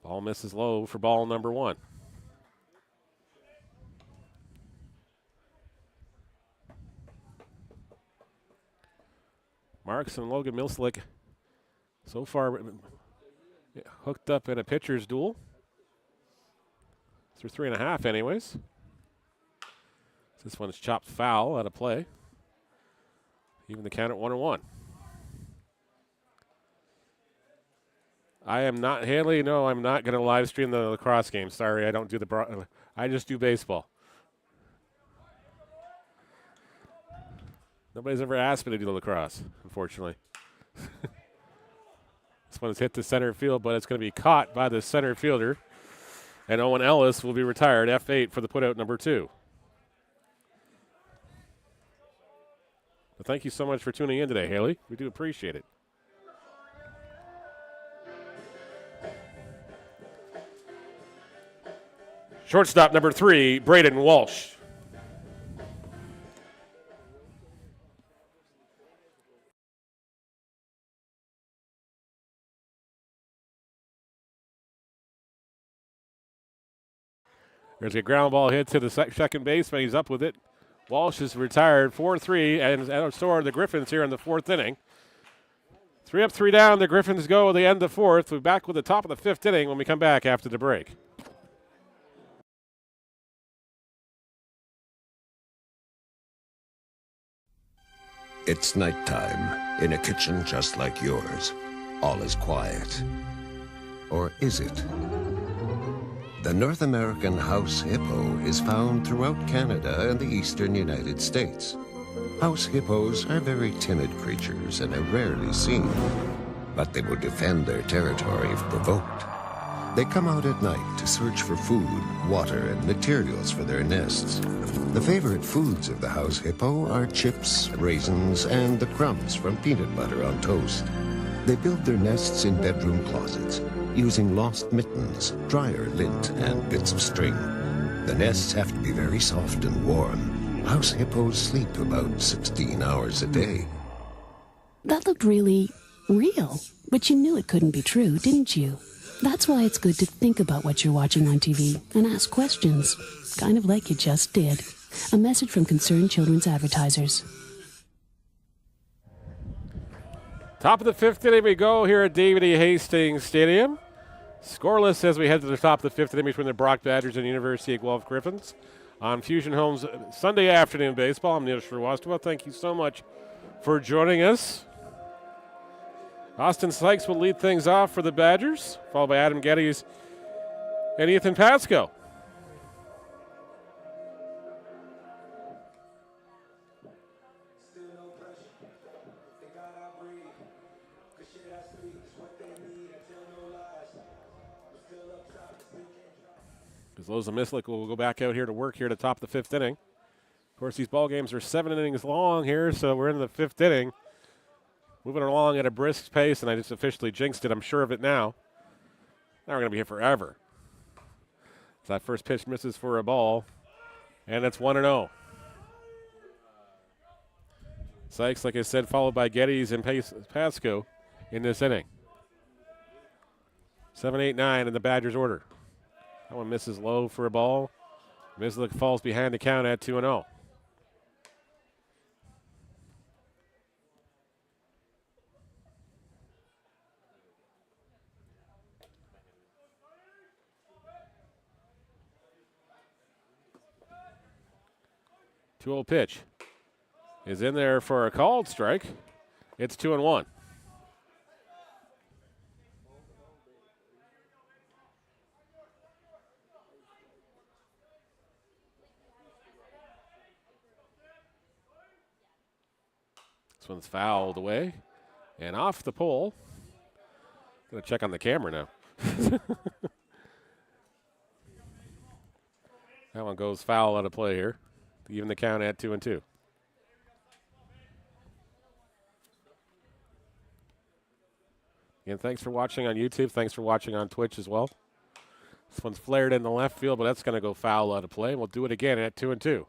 S1: Ball misses low for ball number 1. Marks and Logan Milslick so far hooked up in a pitcher's duel. Through 3.5 anyways. This one's chopped foul out of play. Even the count at 1-1. I am not, Haley, no, I'm not going to live stream the lacrosse game. Sorry, I don't do I just do baseball. Nobody's ever asked me to do the lacrosse, unfortunately. This one's hit the center field, but it's going to be caught by the center fielder. And Owen Ellis will be retired, F8 for the putout number 2. But thank you so much for tuning in today, Haley. We do appreciate it. Shortstop number 3, Braden Walsh. There's a ground ball hit to the second baseman. He's up with it. Walsh is retired 4-3, and so are the Gryphons here in the 4th inning. 3 up, 3 down. The Gryphons go at the end of the 4th. We're back with the top of the 5th inning when we come back after the break.
S9: It's nighttime in a kitchen just like yours. All is quiet. Or is it? The North American house hippo is found throughout Canada and the eastern United States. House hippos are very timid creatures and are rarely seen, but they will defend their territory if provoked. They come out at night to search for food, water, and materials for their nests. The favorite foods of the house hippo are chips, raisins, and the crumbs from peanut butter on toast. They build their nests in bedroom closets, using lost mittens, dryer lint, and bits of string. The nests have to be very soft and warm. House hippos sleep about 16 hours a day.
S10: That looked really real, but you knew it couldn't be true, didn't you? That's why it's good to think about what you're watching on TV and ask questions, kind of like you just did. A message from Concerned Children's Advertisers.
S1: Top of the 5th inning we go here at David E. Hastings Stadium. Scoreless as we head to the top of the 5th inning between the Brock Badgers and University of Guelph Gryphons. On Fusion Homes Sunday afternoon baseball, I'm Neil Shrivastava. Thank you so much for joining us. Austin Sykes will lead things off for the Badgers, followed by Adam Geddes and Ethan Pasco. As Loza Mislik will go back out here to work here to top the 5th inning. Of course, these ball games are 7 innings long here, so we're in the 5th inning. Moving along at a brisk pace, and I just officially jinxed it. I'm sure of it now. Now we're going to be here forever. As that first pitch misses for a ball, and it's 1-0. Sykes, like I said, followed by Geddes and Pasco in this inning. 7, 8, 9 in the Badgers' order. That one misses low for a ball. Mislik falls behind the count at 2-0. Two-0 pitch is in there for a called strike. It's 2-1. This one's fouled away and off the pole. Gonna check on the camera now. That one goes foul out of play here. Even the count at 2-2. Again, thanks for watching on YouTube. Thanks for watching on Twitch as well. This one's flared in the left field, but that's going to go foul out of play. We'll do it again at 2-2.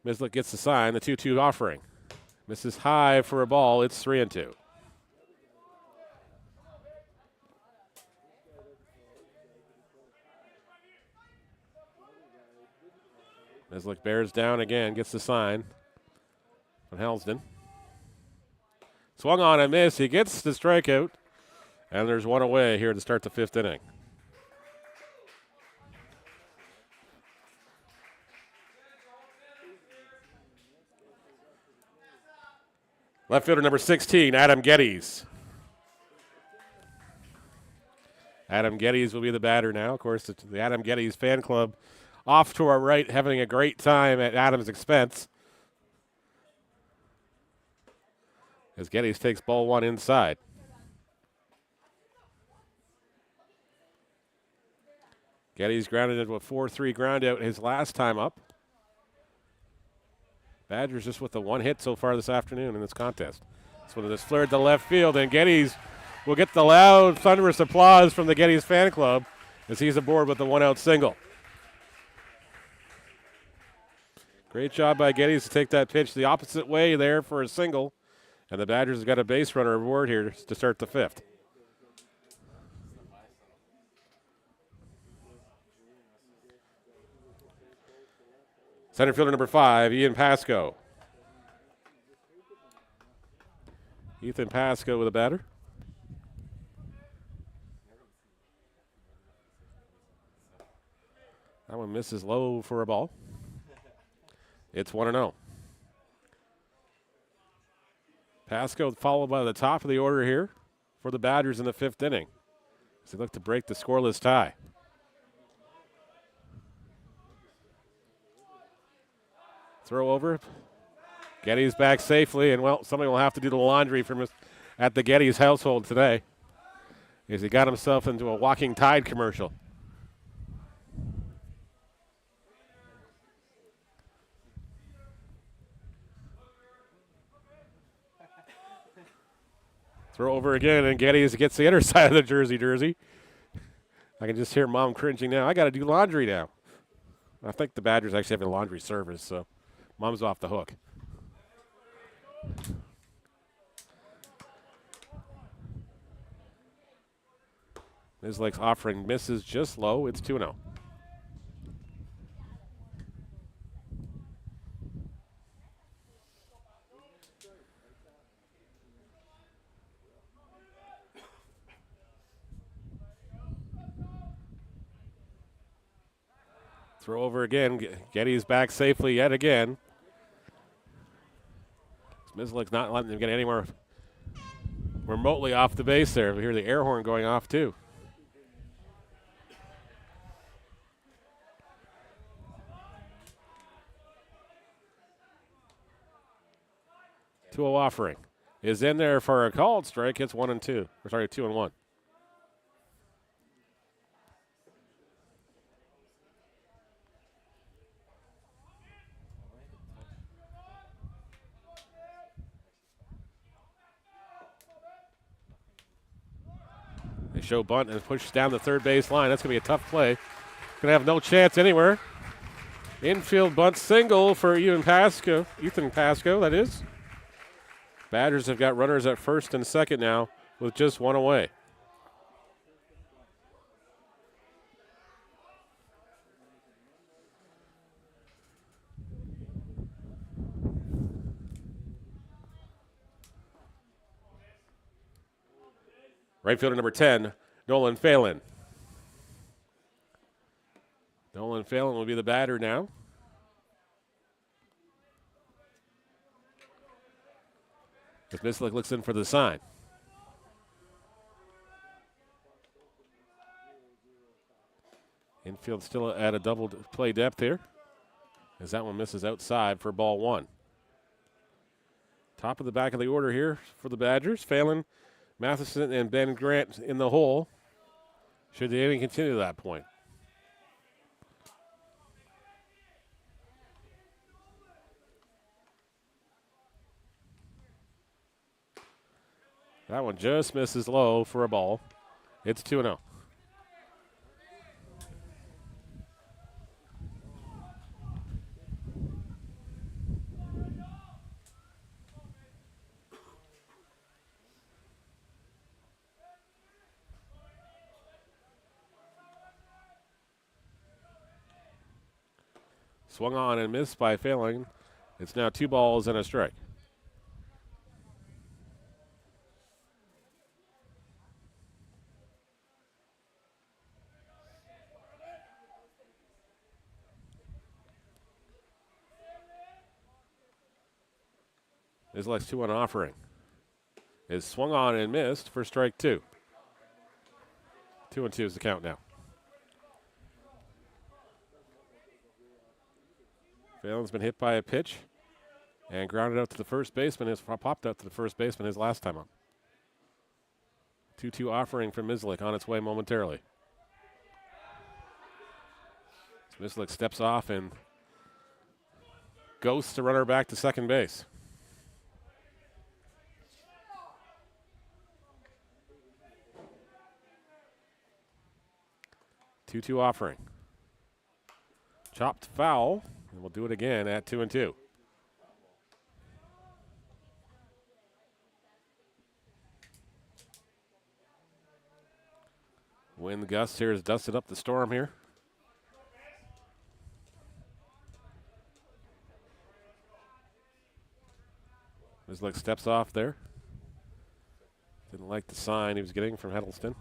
S1: Mislik gets the sign, the 2-2 offering. Misses high for a ball. It's 3-2. Mislik bears down again, gets the sign from Helsden. Swung on and missed. He gets the strikeout, and there's one away here to start the 5th inning. Left fielder number 16, Adam Geddes. Adam Geddes will be the batter now. Of course, the Adam Geddes fan club off to our right, having a great time at Adam's expense. As Geddes takes ball one inside. Geddes grounded into a 4-3 ground out his last time up. Badgers just with the one hit so far this afternoon in this contest. This one is flared to left field, and Geddes will get the loud, thunderous applause from the Geddes fan club as he's aboard with the one-out single. Great job by Geddes to take that pitch the opposite way there for a single, and the Badgers have got a base runner aboard here to start the 5th. Center fielder number 5, Ian Pasco. Ethan Pasco with a batter. That one misses low for a ball. It's 1-0. Pasco followed by the top of the order here for the Badgers in the 5th inning as they look to break the scoreless tie. Throw over. Geddes back safely, and, well, somebody will have to do the laundry from at the Geddes household today as he got himself into a Walking Tide commercial. Throw over again, and Geddes gets the other side of the jersey. I can just hear Mom cringing now. I got to do laundry now. I think the Badgers actually have a laundry service, so Mom's off the hook. Mislik's offering misses just low. It's 2-0. Throw over again. Geddes back safely yet again. Mislik's not letting him get anywhere remotely off the base there. We hear the air horn going off too. 2-0 offering is in there for a called strike. It's 1-2. Or sorry, 2-1. They show bunt and push down the third base line. That's going to be a tough play. Going to have no chance anywhere. Infield bunt single for Ethan Pasco, that is. Badgers have got runners at first and second now with just one away. Right fielder number 10, Nolan Phelan. Nolan Phelan will be the batter now. As Mislick looks in for the sign. Infield still at a double play depth here, as that one misses outside for ball 1. Top of the back of the order here for the Badgers. Phelan, Matheson, and Ben Grant in the hole. Should the inning continue to that point? That one just misses low for a ball. It's 2-0. Swung on and missed by Phelan. It's now 2 balls and a strike. Mislick's 2-1 offering is swung on and missed for strike 2. 2-2 is the count now. Phelan's been hit by a pitch and grounded out to the first baseman. Has popped out to the first baseman his last time up. 2-2 offering from Mislick on its way momentarily. Mislick steps off and ghosts the runner back to second base. Two-two offering. Chopped foul, and we'll do it again at 2-2. Wind gust here has dusted up the storm here. Mislick steps off there. Didn't like the sign he was getting from Heddleston.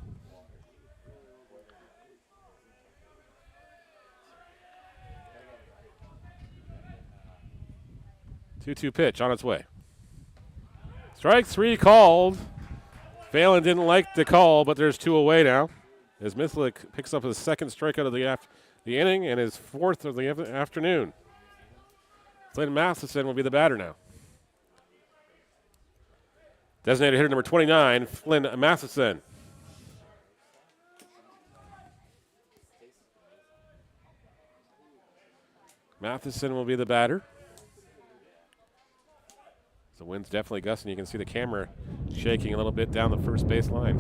S1: 2-2 pitch on its way. Strike 3 called. Phelan didn't like the call, but there's 2 away now. As Mislick picks up his second strikeout of the inning and his 4th of the afternoon. Flynn Matheson will be the batter now. Designated hitter number 29, Flynn Matheson. Matheson will be the batter. The wind's definitely gusting. You can see the camera shaking a little bit down the first base line.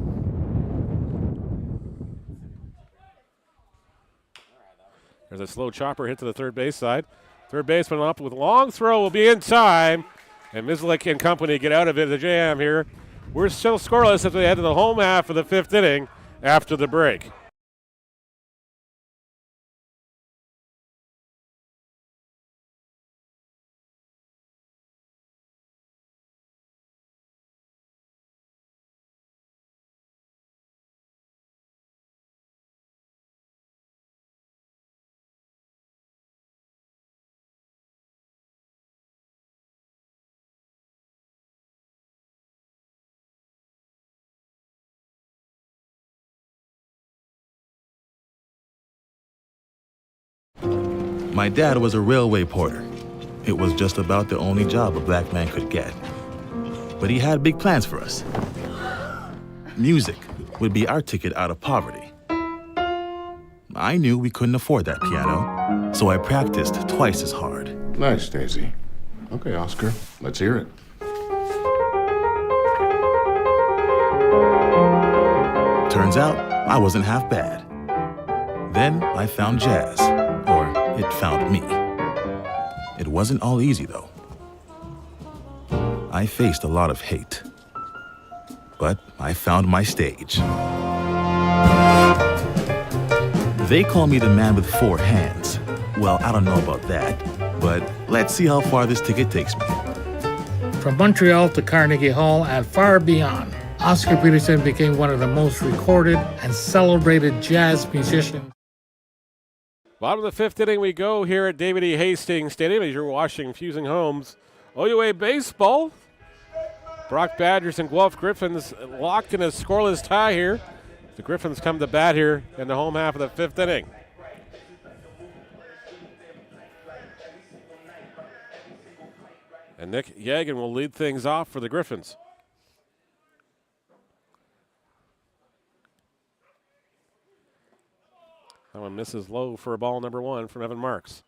S1: There's a slow chopper hit to the third base side. Third baseman up with a long throw will be in time. And Mislick and company get out of it. The jam here. We're still scoreless as we head to the home half of the 5th inning after the break.
S4: My dad was a railway porter. It was just about the only job a black man could get. But he had big plans for us. Music would be our ticket out of poverty. I knew we couldn't afford that piano, so I practiced twice as hard.
S5: Nice, Daisy. Okay, Oscar, let's hear it.
S4: Turns out, I wasn't half bad. Then I found jazz, or it found me. It wasn't all easy, though. I faced a lot of hate. But I found my stage. They call me the man with 4 hands. Well, I don't know about that, but let's see how far this ticket takes me.
S6: From Montreal to Carnegie Hall and far beyond, Oscar Peterson became one of the most recorded and celebrated jazz musicians.
S1: Bottom of the 5th inning we go here at David E. Hastings Stadium as you're watching Fusing Homes OUA baseball. Brock Badgers and Guelph Gryphons locked in a scoreless tie here. The Gryphons come to bat here in the home half of the 5th inning. And Nick Yagan will lead things off for the Gryphons. That one misses low for a ball number 1 from Evan Marks.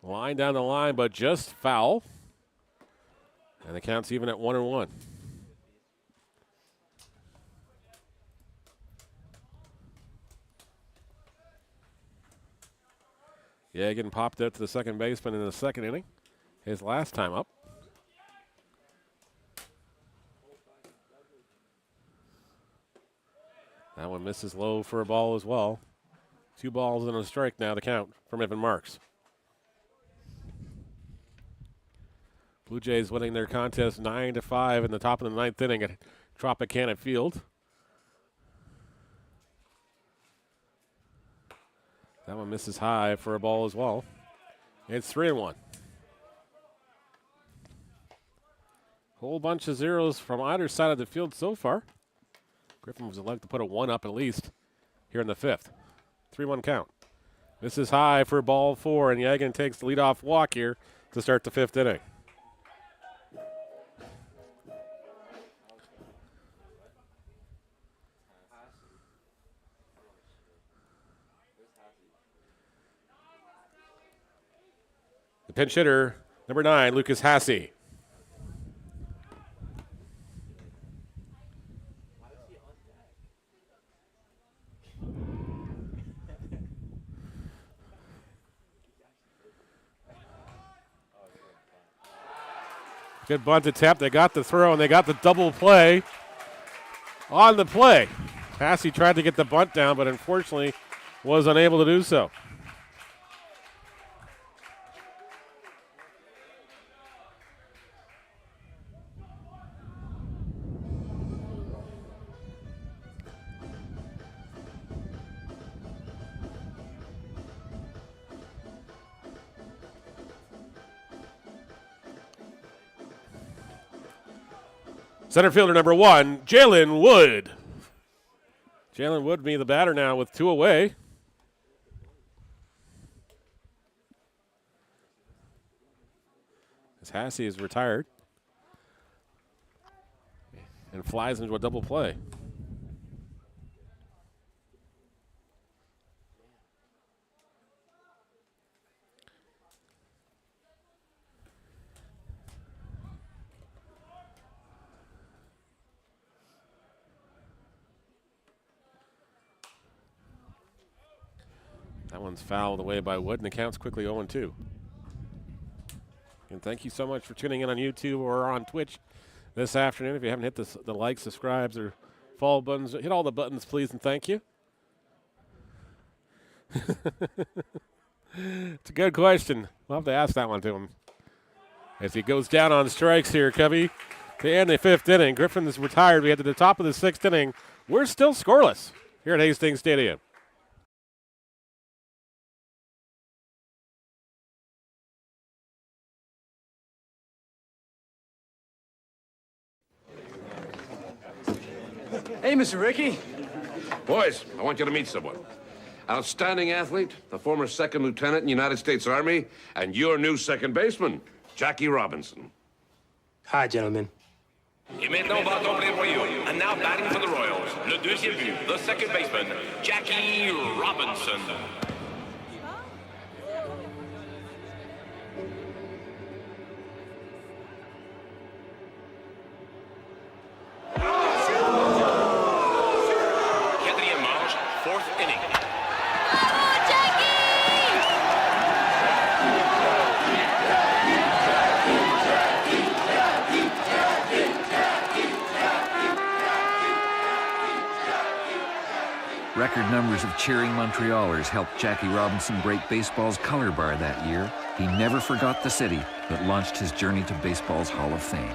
S1: Line down the line, but just foul. And the count's even at 1-1. Yagan popped out to the second baseman in the 2nd inning. His last time up. That one misses low for a ball as well. 2 balls and a strike now, the count from Evan Marks. Blue Jays winning their contest 9-5 in the top of the 9th inning at Tropicana Field. That one misses high for a ball as well. It's 3-1. Whole bunch of zeros from either side of the field so far. Gryphons would like to put a 1 up at least here in the 5th. 3-1 count. This is high for ball 4, and Yagan takes the leadoff walk here to start the 5th inning. The pinch hitter, number 9, Lucas Hasse. Good bunt attempt. They got the throw, and they got the double play on the play. Hasse tried to get the bunt down, but unfortunately was unable to do so. Center fielder number 1, Jalen Wood. Jalen Wood be the batter now with 2 away. As Hasse is retired and flies into a double play. That one's fouled away by Wood, and the count's quickly 0-2. And thank you so much for tuning in on YouTube or on Twitch this afternoon. If you haven't hit the like, subscribes, or follow buttons, hit all the buttons, please, and thank you. It's a good question. We'll have to ask that one to him. As he goes down on strikes here, Cubby, to end the 5th inning. Griffin is retired. We get to the top of the 6th inning. We're still scoreless here at Hastings Stadium.
S11: Hey, Mr. Ricky. Boys, I want you to meet someone. Outstanding athlete, the former second lieutenant in the United States Army, and your new second baseman, Jackie Robinson.
S12: Hi, gentlemen.
S13: Et maintenant va tomber le Royaux. And now batting for the Royals, le deuxième but, the second baseman, Jackie Robinson. Quatrième manche, fourth inning.
S14: Record numbers of cheering Montrealers helped Jackie Robinson break baseball's color bar that year. He never forgot the city that launched his journey to baseball's Hall of Fame.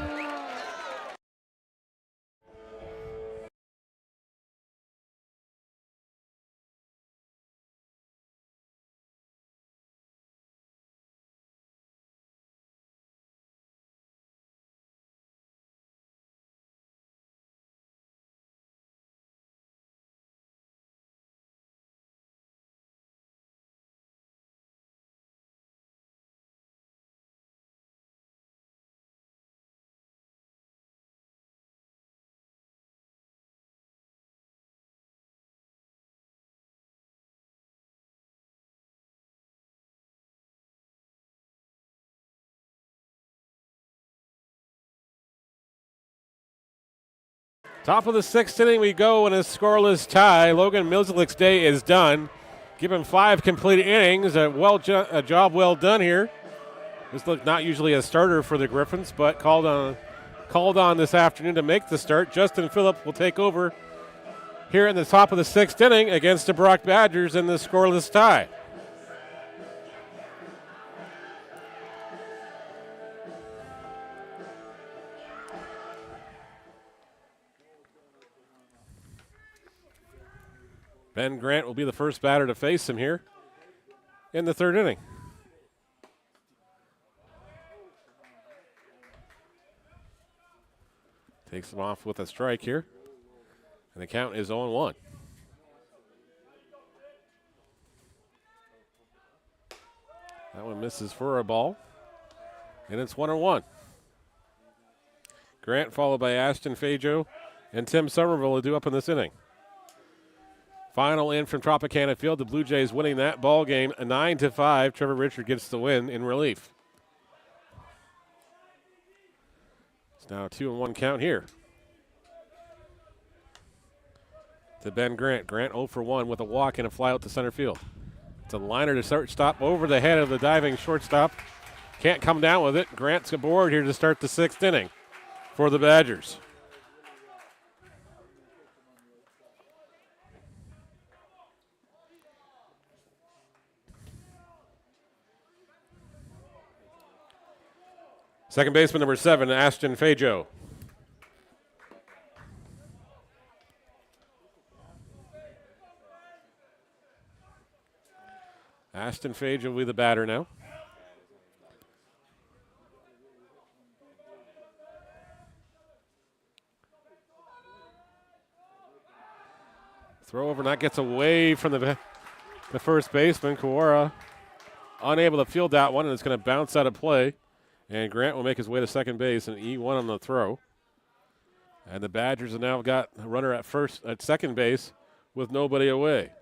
S1: Top of the sixth inning we go in a scoreless tie. Logan Milzlik's day is done. Give him 5 complete innings. A job well done here. This looked not usually a starter for the Gryphons, but called on this afternoon to make the start. Justin Phillip will take over here in the top of the sixth inning against the Brock Badgers in the scoreless tie. Ben Grant will be the first batter to face him here in the third inning. Takes him off with a strike here. And the count is 0-1. That one misses for a ball. And it's 1-1. Grant followed by Ashton Fajo and Tim Somerville will do up in this inning. Final in from Tropicana Field. The Blue Jays winning that ball game 9-5. Trevor Richard gets the win in relief. It's now a 2-1 count here. To Ben Grant. Grant 0 for 1 with a walk and a fly out to center field. It's a liner to stop over the head of the diving shortstop. Can't come down with it. Grant's aboard here to start the sixth inning for the Badgers. Second baseman number 7, Ashton Fajo. Ashton Fajo will be the batter now. Throw over, that gets away from the first baseman. Kawara unable to field that one, and it's going to bounce out of play. And Grant will make his way to second base, and E1 on the throw. And the Badgers have now got a runner at second base with nobody away.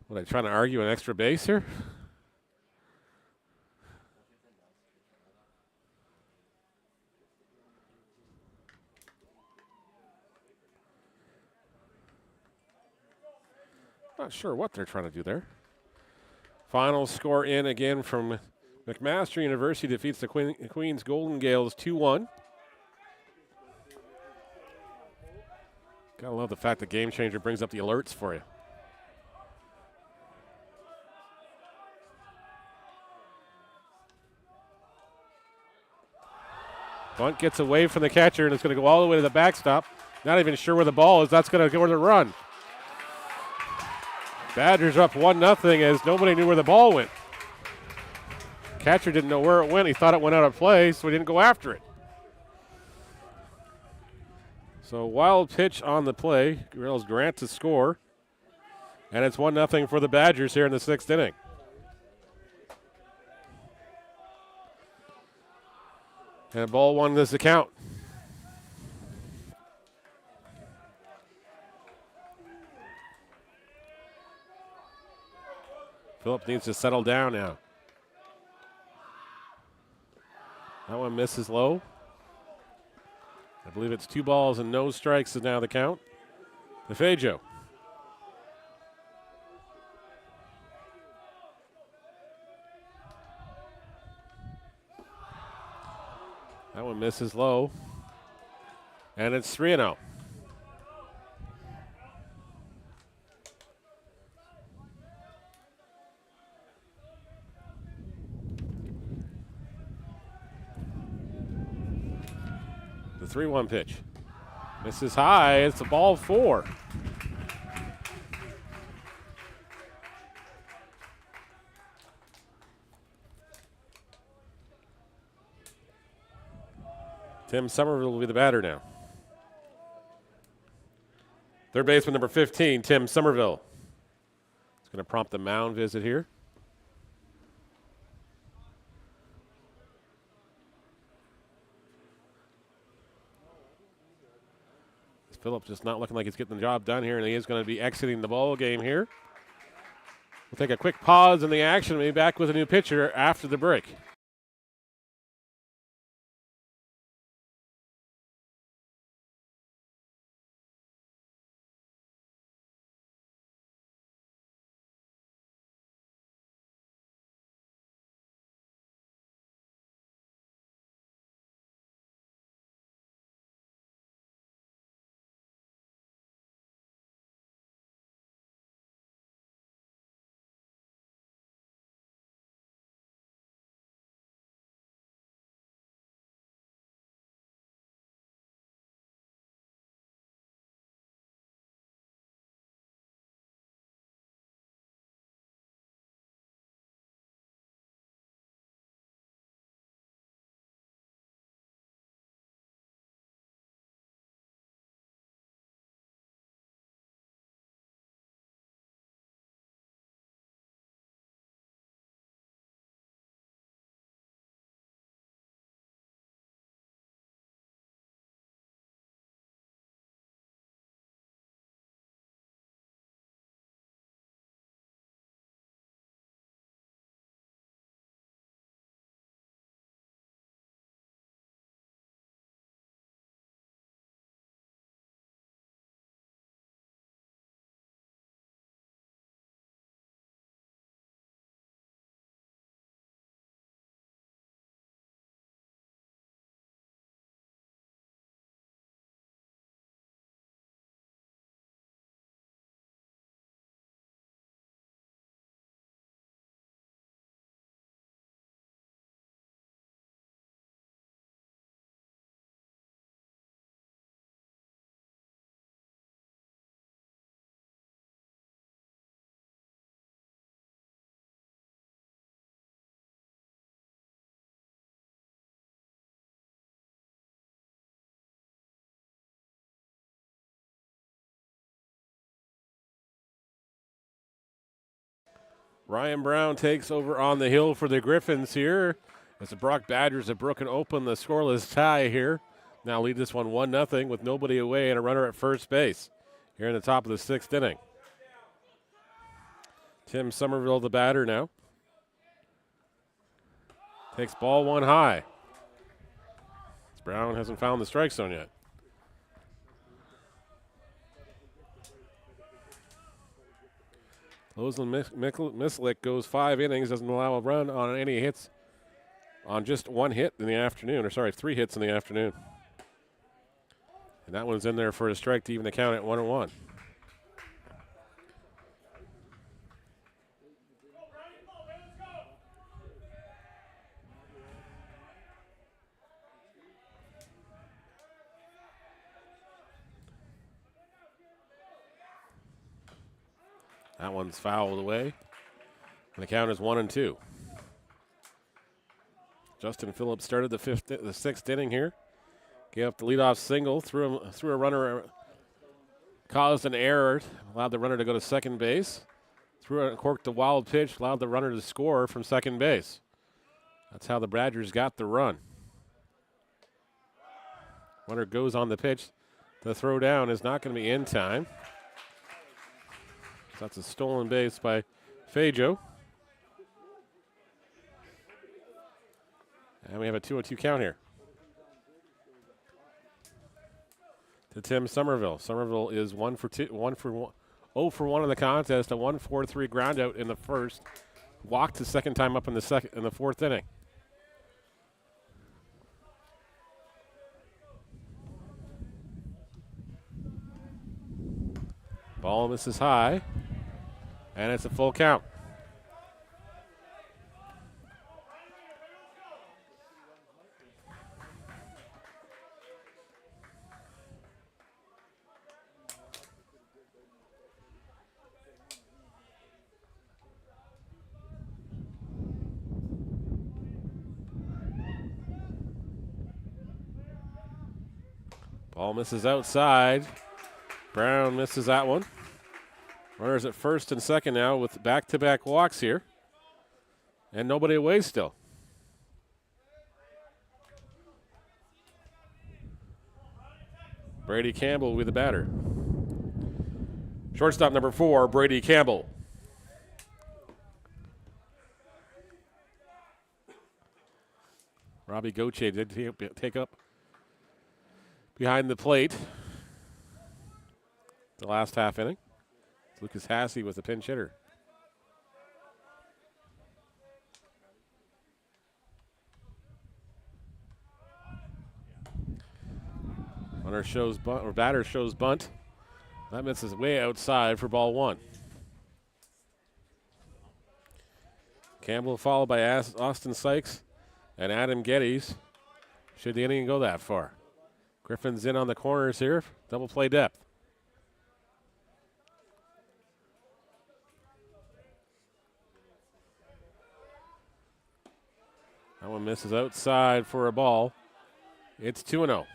S1: What, are they trying to argue an extra base here? Not sure what they're trying to do there. Final score in again from McMaster University defeats the Queens Golden Gales 2-1. Gotta love the fact that Game Changer brings up the alerts for you. Bunt gets away from the catcher, and it's going to go all the way to the backstop. Not even sure where the ball is. That's going to go to the run. Badgers up 1-0 as nobody knew where the ball went. Catcher didn't know where it went. He thought it went out of play, so he didn't go after it. So wild pitch on the play. Rails Grant to score. And it's 1-0 for the Badgers here in the 6th inning. And ball one is the count. Phillips needs to settle down now. That one misses low. I believe it's 2 balls and no strikes is now the count. DeFajo. That one misses low. And it's 3-0. The 3-1 pitch. Misses high. It's a ball 4. Tim Somerville will be the batter now. Third baseman number 15, Tim Somerville. It's going to prompt the mound visit here. Phillips just not looking like he's getting the job done here, and he is going to be exiting the ball game here. We'll take a quick pause in the action and be back with a new pitcher after the break. Ryan Brown takes over on the hill for the Gryphons here as the Brock Badgers have broken open the scoreless tie here. Now lead this one 1-0 with nobody away and a runner at first base here in the top of the 6th inning. Tim Somerville, the batter now. Takes ball 1 high. Brown hasn't found the strike zone yet. Loslin Mislick goes 5 innings, doesn't allow a run on any hits on just 1 hit in the afternoon, or sorry, 3 hits in the afternoon. And that one's in there for a strike to even the count at 1-1. That one's fouled away. And the count is 1-2. Justin Phillips started the sixth inning here. Gave up the leadoff single, threw a runner, caused an error, allowed the runner to go to second base. Corked the wild pitch, allowed the runner to score from second base. That's how the Badgers got the run. Runner goes on the pitch. The throw down is not going to be in time. So that's a stolen base by Fajo. And we have a 2-2 count here. To Tim Somerville. Somerville is 0 for 1 in the contest. A 1-4-3 ground out in the first. Walked the second time up in the fourth inning. Ball misses high, and it's a full count. Ball misses outside. Brown misses that one. Runners at first and second now with back-to-back walks here. And nobody away still. Brady Campbell will be the batter. Shortstop number 4, Brady Campbell. Robbie Gauthier did take up behind the plate the last half inning. Lucas Hassey was the pinch hitter. Runner shows bunt, or batter shows bunt. That misses way outside for ball 1. Campbell followed by Austin Sykes and Adam Geddes. Should the inning go that far? Gryphons in on the corners here. Double play depth. That one misses outside for a ball. It's 2-0.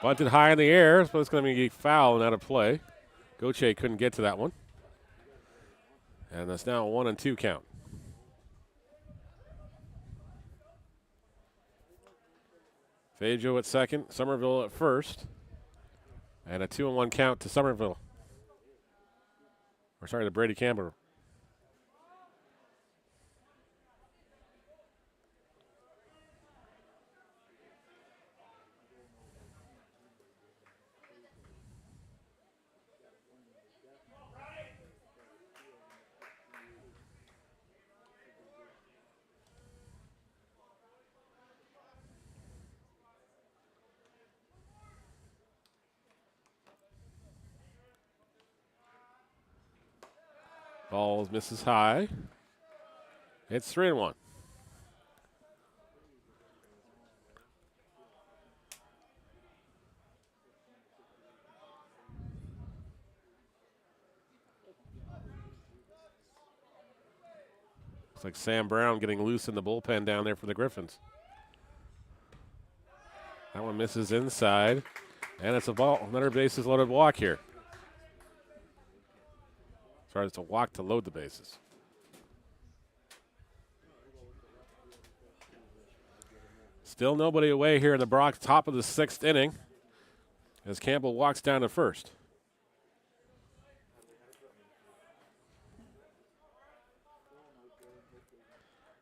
S1: Bunted high in the air, but it's going to be foul and out of play. Gauthier couldn't get to that one. And that's now a 1-2 count. Fajo at second, Somerville at first. And a 2-1 count to Somerville. Or sorry, to Brady Campbell. Ball misses high. It's 3-1. Looks like Sam Brown getting loose in the bullpen down there for the Gryphons. That one misses inside, and it's a ball. Another bases loaded walk here. Sorry, it's a walk to load the bases. Still nobody away here in the Bronx, top of the 6th inning, as Campbell walks down to first.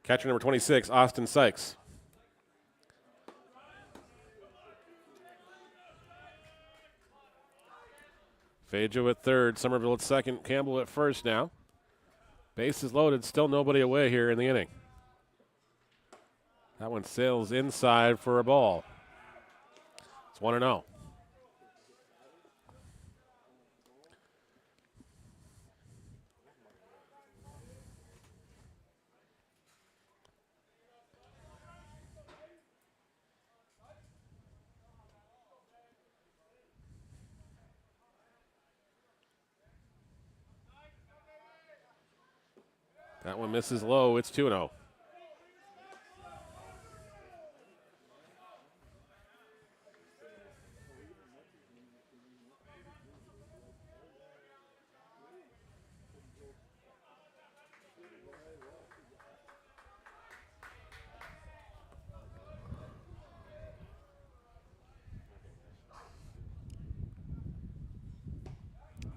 S1: Catcher number 26, Austin Sykes. Fajo at third, Somerville at second, Campbell at first now. Bases loaded, still nobody away here in the inning. That one sails inside for a ball. It's 1-0. That one misses low. It's 2-0.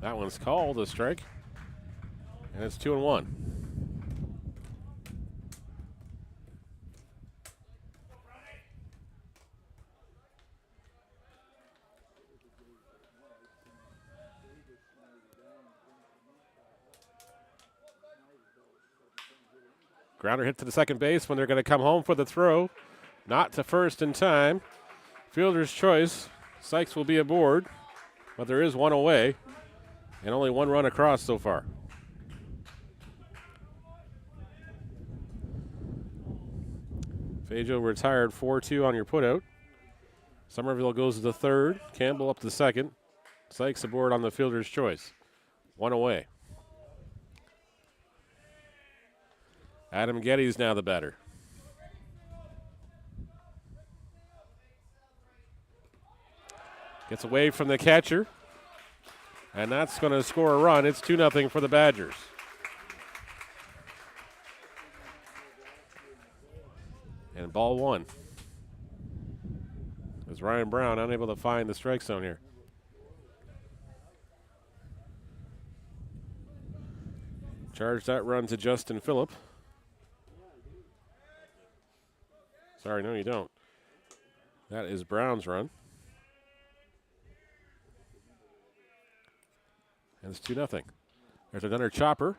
S1: That one's called a strike, and it's 2-1. Grounder hit to the second base when they're going to come home for the throw. Not to first in time. Fielder's choice. Sykes will be aboard, but there is one away. And only one run across so far. Fajo retired 4-2 on your putout. Somerville goes to the third. Campbell up to the second. Sykes aboard on the fielder's choice. One away. Adam Getty's now the batter. Gets away from the catcher. And that's going to score a run. It's 2-0 for the Badgers. And ball one. As Ryan Brown unable to find the strike zone here. Charge that run to Justin Phillip. Sorry, no, you don't. That is Brown's run. And it's 2-0. There's another chopper.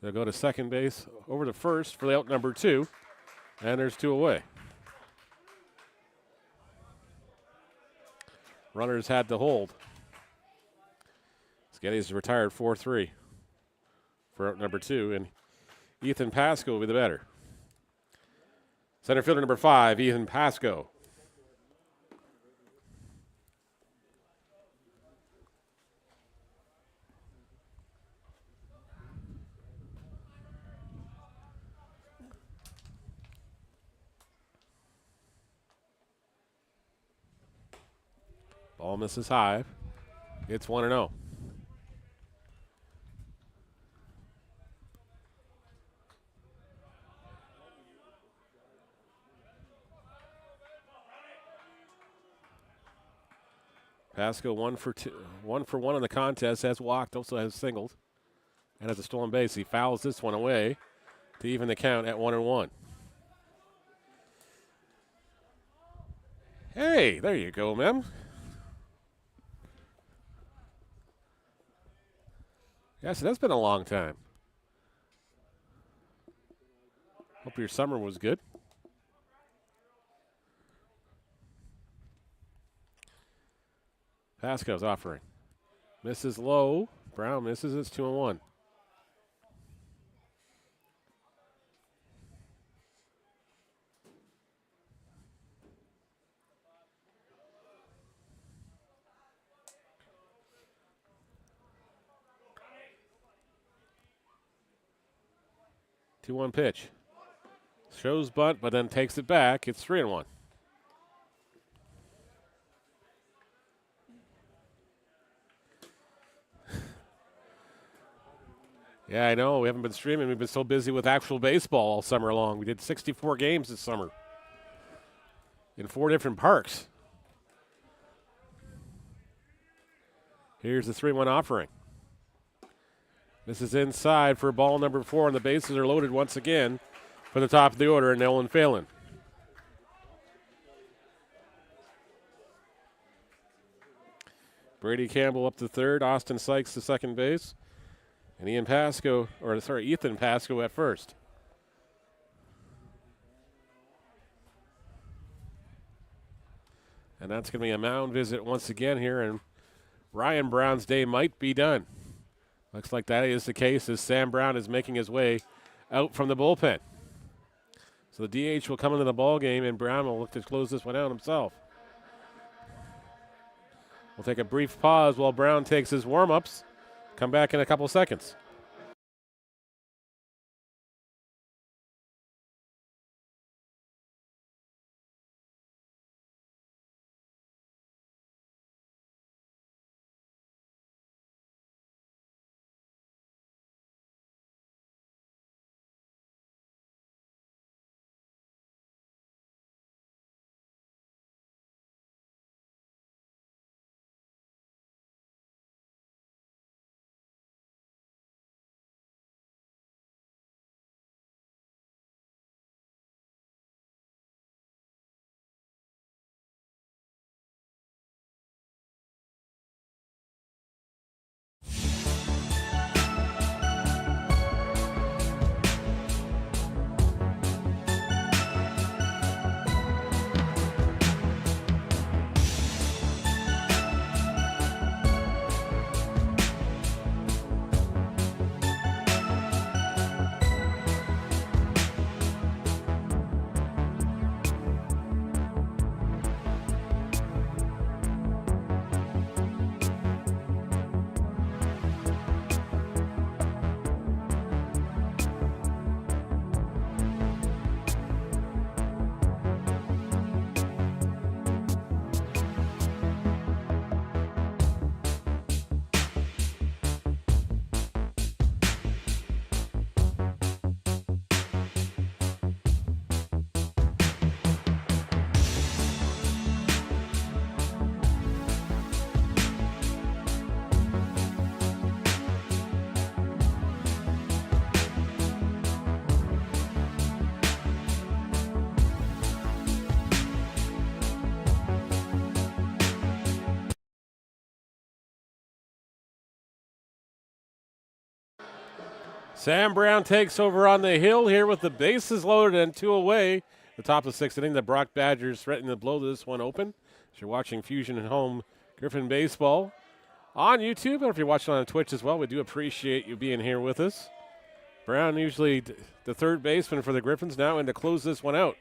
S1: They'll go to second base, over to first for the out number 2. And there's 2 away. Runners had to hold. Geddes retired 4-3 for out number 2. And Ethan Pasco will be the batter. Center fielder number 5, Ethan Pasco. Ball misses high. It's 1-0. Pasco 1 for 1 in the contest, has walked, also has singled, and has a stolen base. He fouls this one away to even the count at 1-1. Hey, there you go, Mem. Yes, that's been a long time. Hope your summer was good. Pasco's offering. Misses low. Brown misses. It's 2-1. Two-one pitch. Shows bunt, but then takes it back. It's 3-1. Yeah, I know. We haven't been streaming. We've been so busy with actual baseball all summer long. We did 64 games this summer in 4 different parks. Here's the 3-1 offering. This is inside for ball number 4, and the bases are loaded once again for the top of the order, and Nolan Phelan. Brady Campbell up to third, Austin Sykes to second base, and Ethan Pasco at first. And that's going to be a mound visit once again here, and Ryan Brown's day might be done. Looks like that is the case as Sam Brown is making his way out from the bullpen. So the DH will come into the ball game, and Brown will look to close this one out himself. We'll take a brief pause while Brown takes his warm-ups. Come back in a couple seconds. Sam Brown takes over on the hill here with the bases loaded and 2 away. The top of the 6th inning, the Brock Badgers threatening to blow this one open. As you're watching Fusion at Home Griffin Baseball on YouTube, and if you're watching on Twitch as well, we do appreciate you being here with us. Brown usually the third baseman for the Griffins now in to close this one out.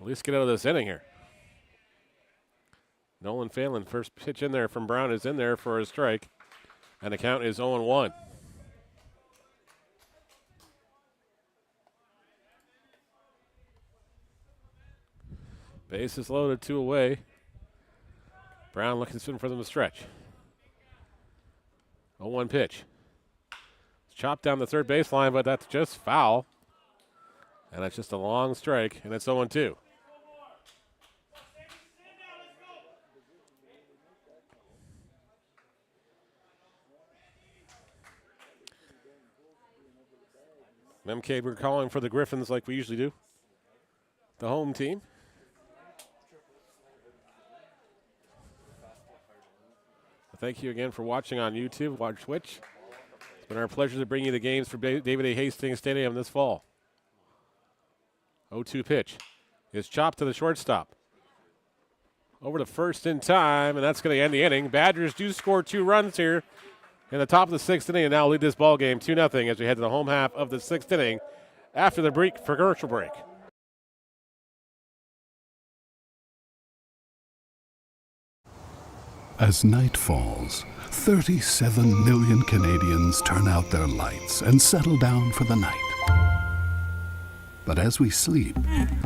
S1: At least get out of this inning here. Nolan Phelan, first pitch in there from Brown is in there for a strike, and the count is 0-1. Bases loaded, 2 away. Brown looking soon for them to stretch. 0-1 pitch. It's chopped down the third baseline, but that's just foul. And that's just a long strike, and it's 0-2. MK, we're calling for the Griffins like we usually do. The home team. Thank you again for watching on YouTube, watch Twitch. It's been our pleasure to bring you the games for David A. Hastings Stadium this fall. 0-2 pitch is chopped to the shortstop. Over to first in time, and that's going to end the inning. Badgers do score 2 runs here in the top of the 6th inning and now lead this ball game 2-0 as we head to the home half of the 6th inning after the break for commercial break.
S2: As night falls, 37 million Canadians turn out their lights and settle down for the night. But as we sleep,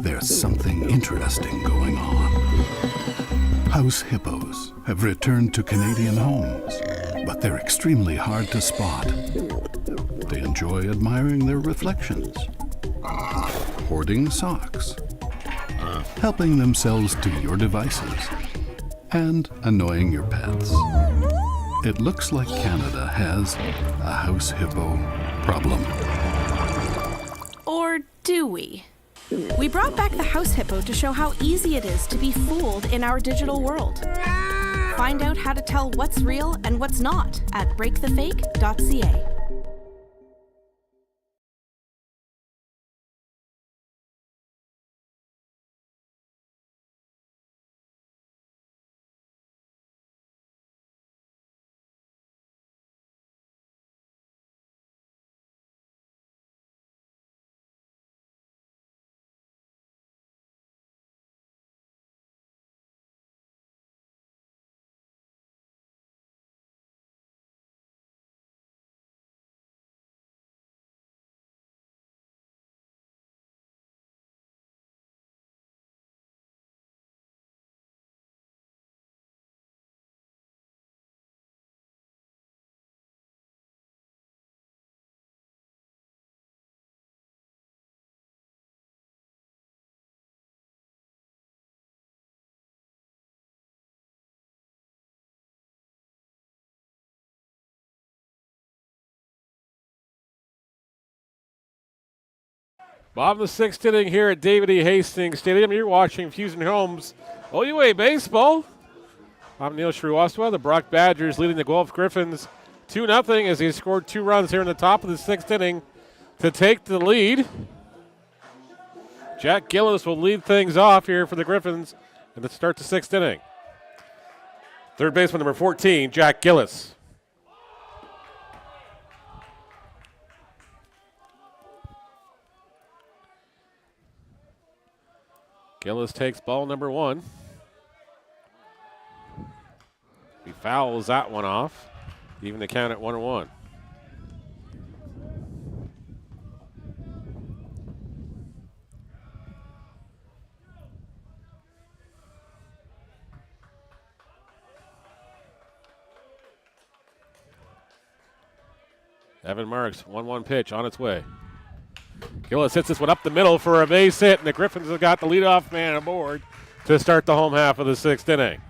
S2: there's something interesting going on. House hippos have returned to Canadian homes, but they're extremely hard to spot. They enjoy admiring their reflections, hoarding socks, helping themselves to your devices, and annoying your pets. It looks like Canada has a house hippo problem.
S3: Or do we? We brought back the house hippo to show how easy it is to be fooled in our digital world. Find out how to tell what's real and what's not at breakthefake.ca.
S1: Bottom of the sixth inning here at David E. Hastings Stadium. You're watching Fusion Homes OUA Baseball. I'm Neil Sriwastava. The Brock Badgers leading the Guelph Gryphons 2-0 as he scored 2 runs here in the top of the sixth inning to take the lead. Jack Gillis will lead things off here for the Gryphons and to start the sixth inning. Third baseman number 14, Jack Gillis. Gillis takes ball number 1. He fouls that one off, even the count at 1-1. Evan Marks, 1-1 pitch on its way. Gillis hits this one up the middle for a base hit, and the Gryphons have got the leadoff man aboard to start the home half of the sixth inning.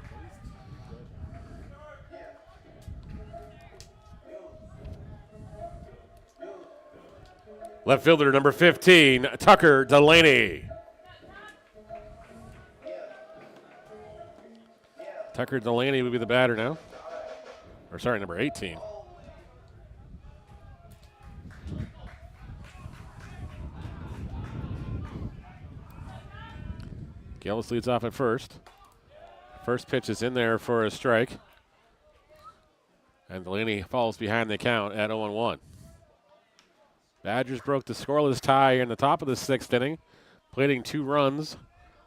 S1: Left fielder number 15, Tucker Delaney. Tucker Delaney would be the batter now. Or sorry, number 18. Gillis leads off at first. First pitch is in there for a strike. And Delaney falls behind the count at 0-1. Badgers broke the scoreless tie in the top of the sixth inning, plating 2 runs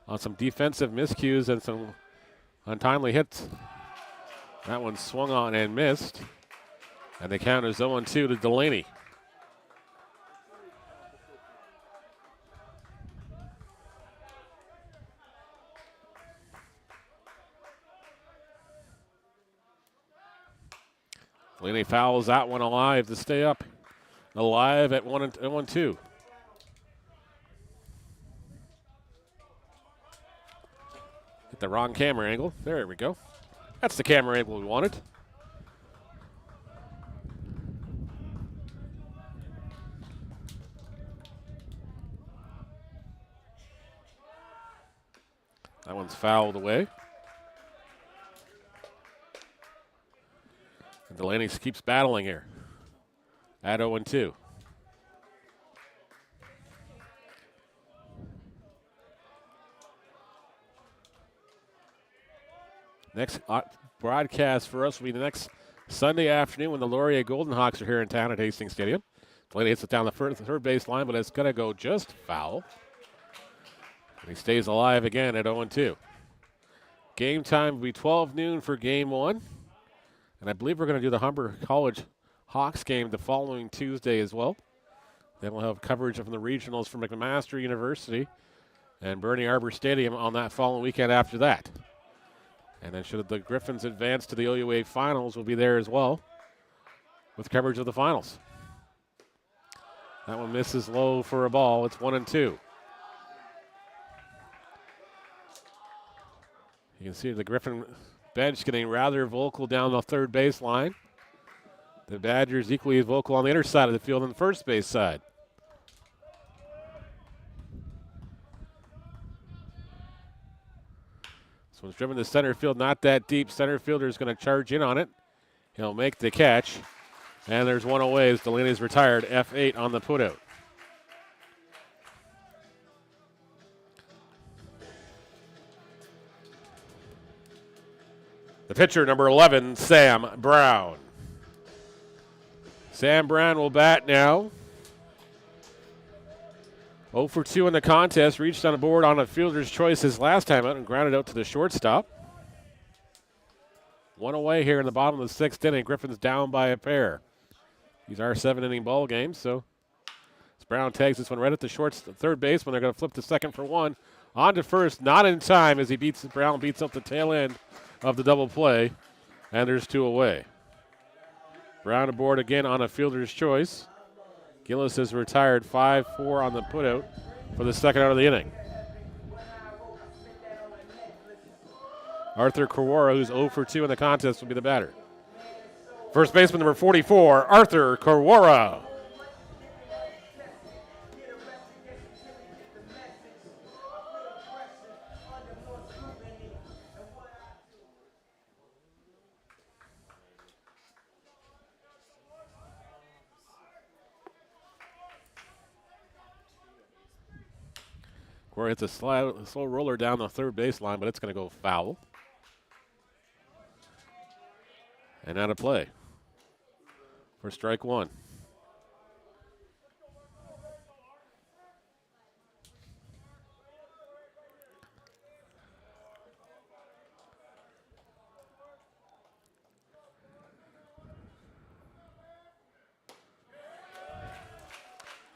S1: on some defensive miscues and some untimely hits. That one swung on and missed. And the count is 0-2 to Delaney. Delaney fouls that one alive to stay up. Alive at 1-2. Hit the wrong camera angle. There we go. That's the camera angle we wanted. That one's fouled away. And Delaney keeps battling here at 0-2. Next broadcast for us will be the next Sunday afternoon when the Laurier Golden Hawks are here in town at Hastings Stadium. Delaney hits it down the third base line, but it's going to go just foul. And he stays alive again at 0-2. Game time will be 12 noon for game 1. And I believe we're going to do the Humber College Hawks game the following Tuesday as well. Then we'll have coverage from the regionals from McMaster University and Bernie Arbor Stadium on that following weekend after that. And then should the Gryphons advance to the OUA finals, we'll be there as well with coverage of the finals. That one misses low for a ball. It's 1-2. You can see the Gryphon bench getting rather vocal down the third base line. The Badgers equally as vocal on the inner side of the field on the first base side. This one's driven to center field, not that deep. Center fielder is going to charge in on it. He'll make the catch. And there's one away as Delaney's retired. F8 on the putout. The pitcher, number 11, Sam Brown. Sam Brown will bat now. 0 for 2 in the contest. Reached on the board on a fielder's choice his last time out and grounded out to the shortstop. One away here in the bottom of the sixth inning. Gryphons down by a pair. These are 7-inning ball games, so Brown tags this one right at the third base when they're going to flip to second for 1. On to first, not in time as Brown beats up the tail end of the double play, and there's 2 away. Brown aboard again on a fielder's choice. Gillis is retired 5-4 on the putout for the second out of the inning. Arthur Kawara, who's 0 for 2 in the contest, will be the batter. First baseman number 44, Arthur Kawara. Where it's a slow roller down the third baseline, but it's going to go foul. And out of play for strike one.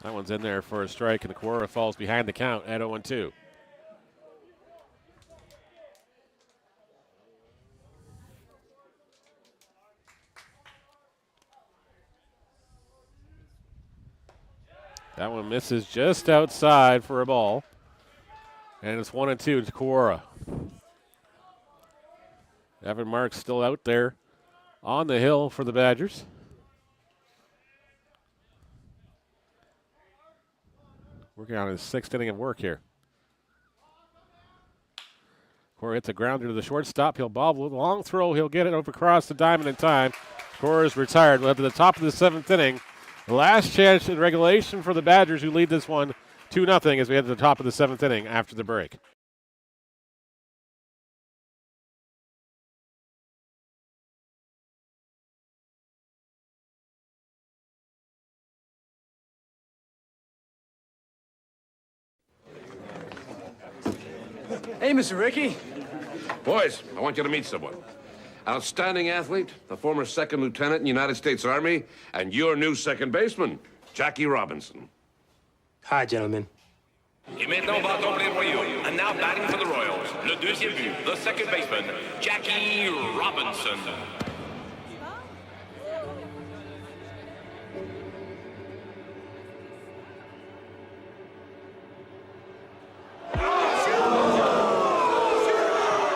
S1: That one's in there for a strike, and Aquara falls behind the count at 0-2. That one misses just outside for a ball. And it's 1-2 to Aquara. Evan Marks still out there on the hill for the Badgers. Working on his 6th inning of work here. Cora hits a grounder to the shortstop. He'll bobble with a long throw. He'll get it over across the diamond in time. Cora is retired. We'll head to the top of the 7th inning. The last chance in regulation for the Badgers, who lead this one 2-0 as we head to the top of the 7th inning after the break.
S12: Hey, Mr. Ricky.
S11: Boys, I want you to meet someone. Outstanding athlete, the former 2nd lieutenant in the United States Army, and your new second baseman, Jackie Robinson.
S12: Hi, gentlemen.
S13: Et maintenant bâton pour les Royaux. And now batting for the Royals, le deuxième but, the second baseman, Jackie Robinson.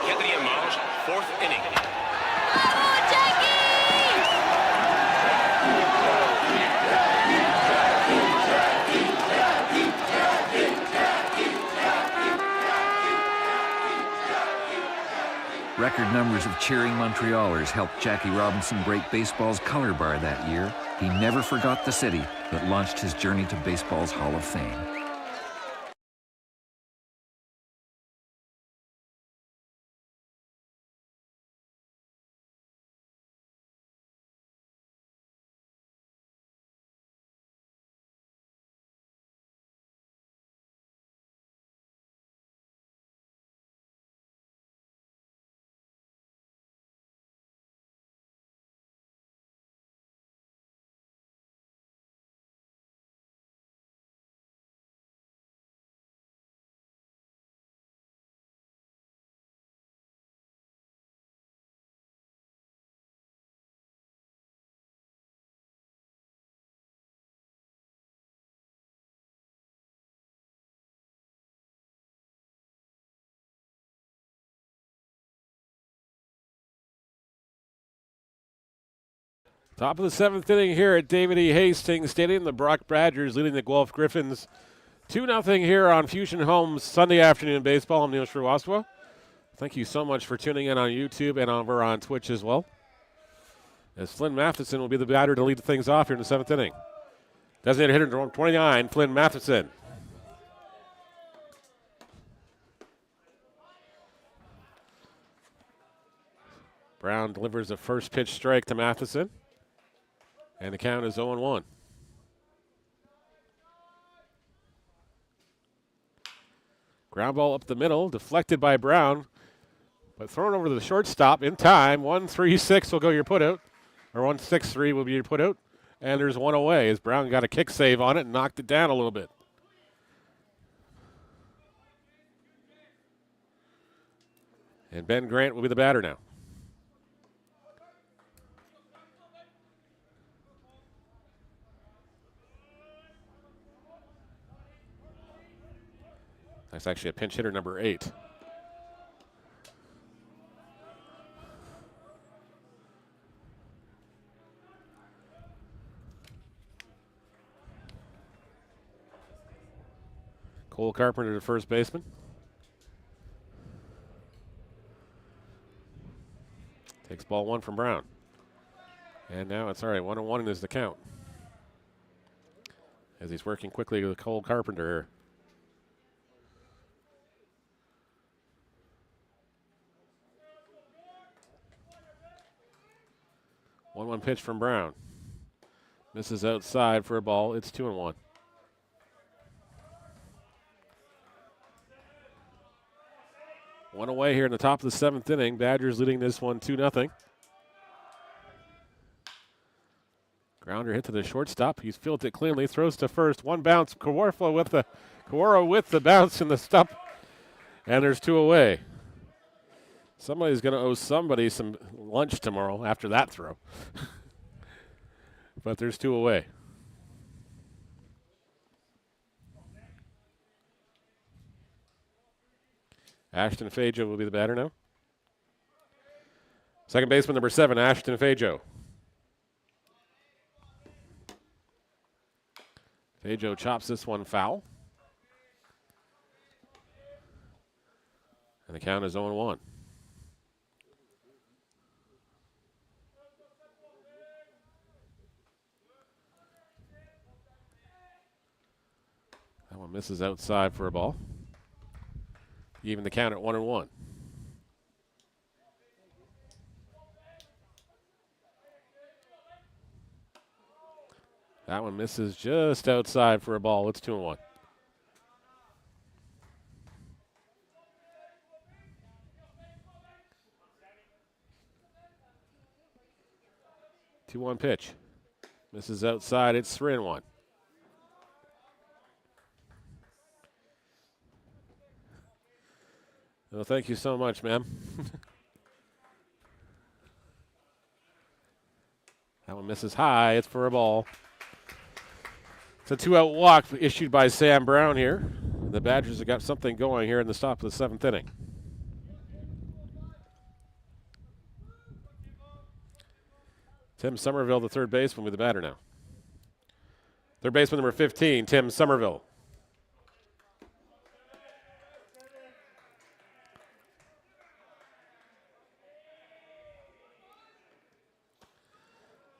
S13: Quatrième manche, 4th inning.
S14: Record numbers of cheering Montrealers helped Jackie Robinson break baseball's color bar that year. He never forgot the city that launched his journey to baseball's Hall of Fame.
S1: Top of the 7th inning here at David E. Hastings Stadium. The Brock Badgers leading the Guelph Gryphons 2-0 here on Fusion Homes Sunday afternoon baseball. I'm Neil Srivastawa. Thank you so much for tuning in on YouTube and over on Twitch as well. As Flynn Matheson will be the batter to lead things off here in the 7th inning. Designated hitter number 29, Flynn Matheson. Brown delivers a first pitch strike to Matheson. And the count is 0-1. Ground ball up the middle, deflected by Brown, but thrown over to the shortstop in time. 1-3-6 will go your putout, or 1-6-3 will be your putout. And there's one away as Brown got a kick save on it and knocked it down a little bit. And Ben Grant will be the batter now. That's actually a pinch hitter, number 8. Cole Carpenter, the first baseman. Takes ball 1 from Brown. And now it's all right, 1-1 is the count. As he's working quickly with Cole Carpenter here. 1-1 pitch from Brown. Misses outside for a ball. It's 2-1. One away here in the top of the 7th inning. Badgers leading this one 2-0. Grounder hit to the shortstop. He's fielded it cleanly. Throws to first. One bounce. Kawara with the bounce in the stump. And there's 2 away. Somebody's going to owe somebody some lunch tomorrow after that throw. But there's 2 away. Ashton Fajo will be the batter now. Second baseman number 7, Ashton Fajo. Fajo chops this one foul. And the count is 0-1. That one misses outside for a ball. Even the count at 1-1. That one misses just outside for a ball. It's 2-1. Two-one pitch. Misses outside. It's 3-1. Well, thank you so much, ma'am. That one misses high. It's for a ball. It's a 2-out walk issued by Sam Brown here. The Badgers have got something going here in the top of the 7th inning. Tim Somerville, the third baseman, with the batter now. Third baseman number 15, Tim Somerville.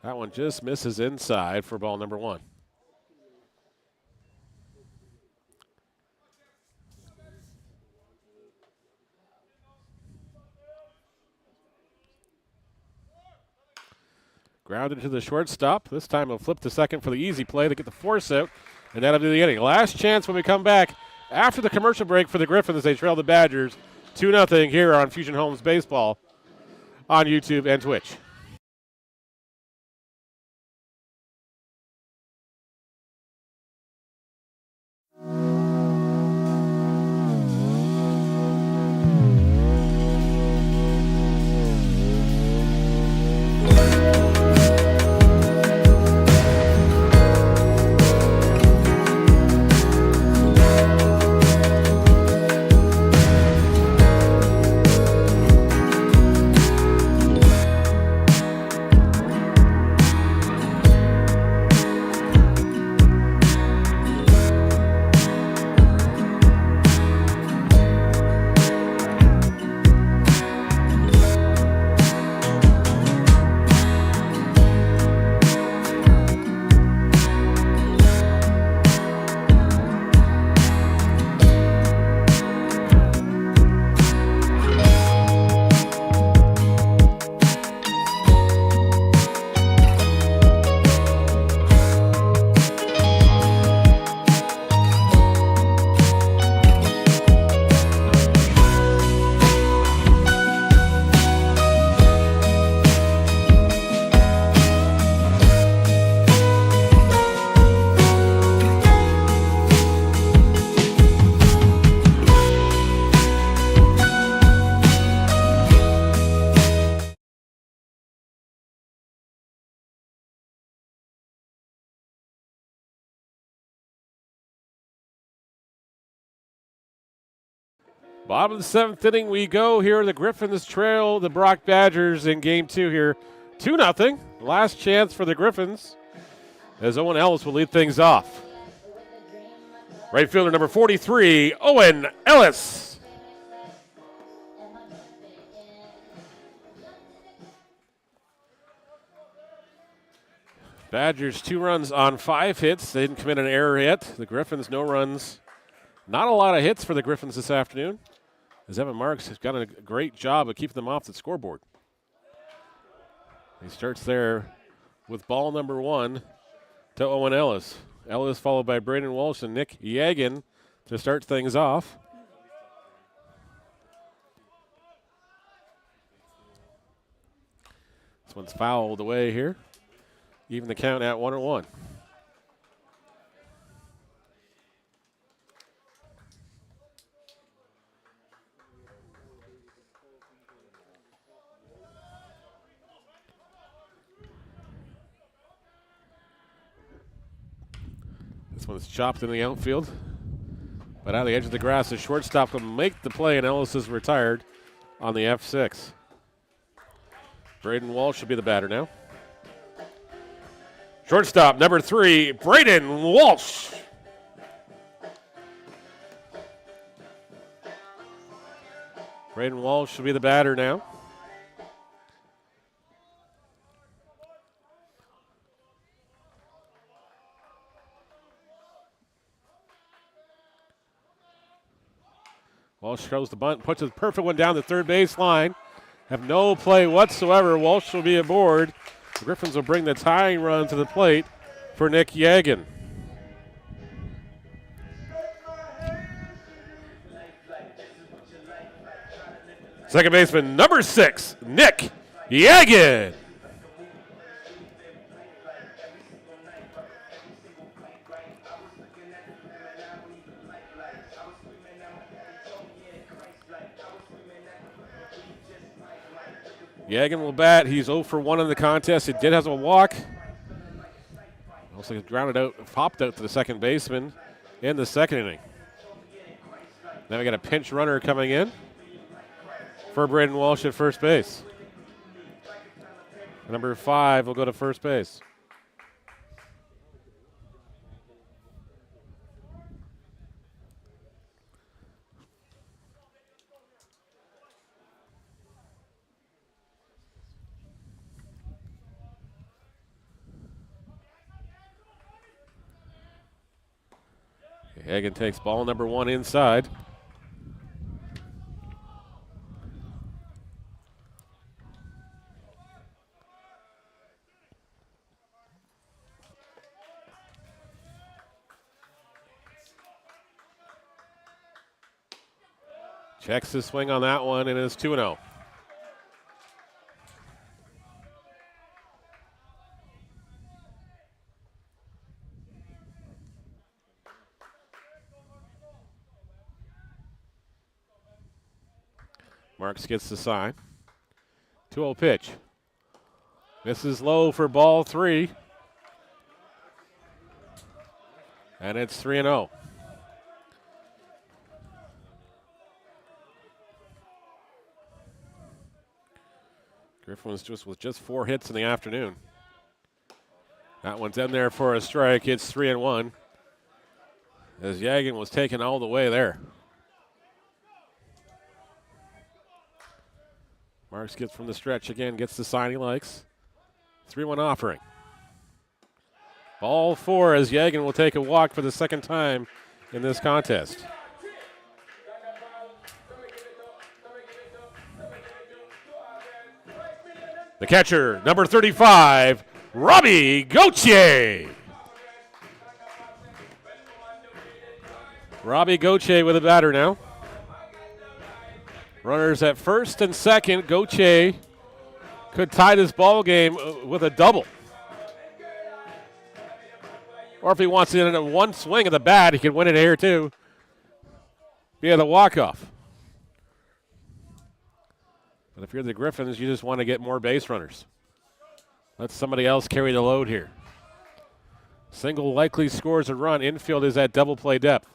S1: That one just misses inside for ball number 1. Grounded to the shortstop. This time he'll flip to second for the easy play to get the force out, and that'll do the inning. Last chance when we come back after the commercial break for the Gryphons. They trail the Badgers 2-0 here on Fusion Homes Baseball on YouTube and Twitch. Bottom of the 7th inning we go here. The Gryphons trail the Brock Badgers in game 2 here. 2-0. Last chance for the Gryphons as Owen Ellis will lead things off. Right fielder number 43, Owen Ellis. Badgers 2 runs on 5 hits. They didn't commit an error yet. The Gryphons no runs. Not a lot of hits for the Gryphons this afternoon, as Evan Marks has done a great job of keeping them off the scoreboard. He starts there with ball number 1 to Owen Ellis. Ellis followed by Braden Walsh and Nick Yagan to start things off. This one's fouled away here. Even the count at 1-1. This one's chopped in the outfield. But out of the edge of the grass, the shortstop will make the play, and Ellis is retired on the F6. Braden Walsh should be the batter now. Shortstop, number 3, Braden Walsh. Braden Walsh should be the batter now. Walsh throws the bunt, puts a perfect one down the third base line. Have no play whatsoever. Walsh will be aboard. The Gryphons will bring the tying run to the plate for Nick Yagan. Second baseman, number 6, Nick Yagan. Yagan will bat. He's 0 for 1 in the contest. He did have a walk. Also grounded out, popped out to the second baseman in the second inning. Now we got a pinch runner coming in for Braden Walsh at first base. Number 5 will go to first base. Yagan takes ball number 1 inside. Checks his swing on that one and is 2-0. Marks gets the sign. 2-0 pitch. This is low for ball 3. And it's 3-0. Griffin was with just 4 hits in the afternoon. That one's in there for a strike. It's 3-1. As Yagan was taken all the way there. Marks gets from the stretch again, gets the sign he likes. 3-1 offering. Ball 4 as Yagan will take a walk for the second time in this contest. The catcher, number 35, Robbie Gauthier. Robbie Gauthier with a batter now. Runners at first and second. Gauthier could tie this ball game with a double. Or if he wants it in one swing of the bat, he can win it here too via the walk-off. But if you're the Gryphons, you just want to get more base runners. Let somebody else carry the load here. Single likely scores a run. Infield is at double play depth.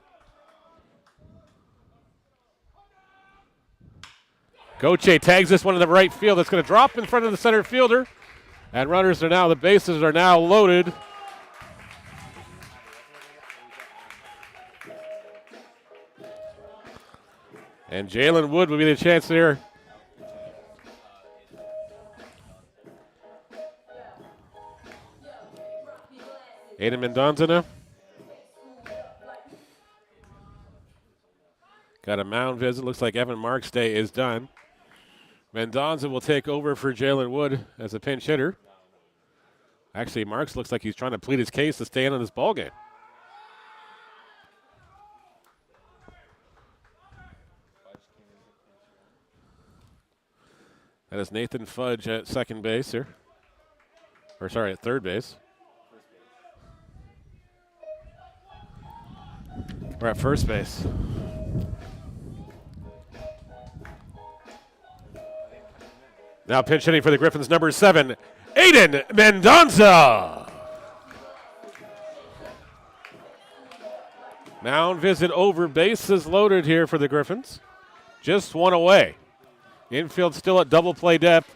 S1: Gauthier tags this one in the right field. It's going to drop in front of the center fielder. And runners are now, the bases are now loaded. And Jalen Wood will be the chance here. Aiden Mendonza now. Got a mound visit. Looks like Evan Mark's day is done. Mendonza will take over for Jalen Wood as a pinch hitter. Actually, Marks looks like he's trying to plead his case to stay in on this ball game. That is Nathan Fudge at second base here. Or sorry, at third base. We're at first base. Now pinch hitting for the Gryphons, number 7, Aiden Mendonza. Mound visit over, bases loaded here for the Gryphons. Just one away. Infield still at double play depth.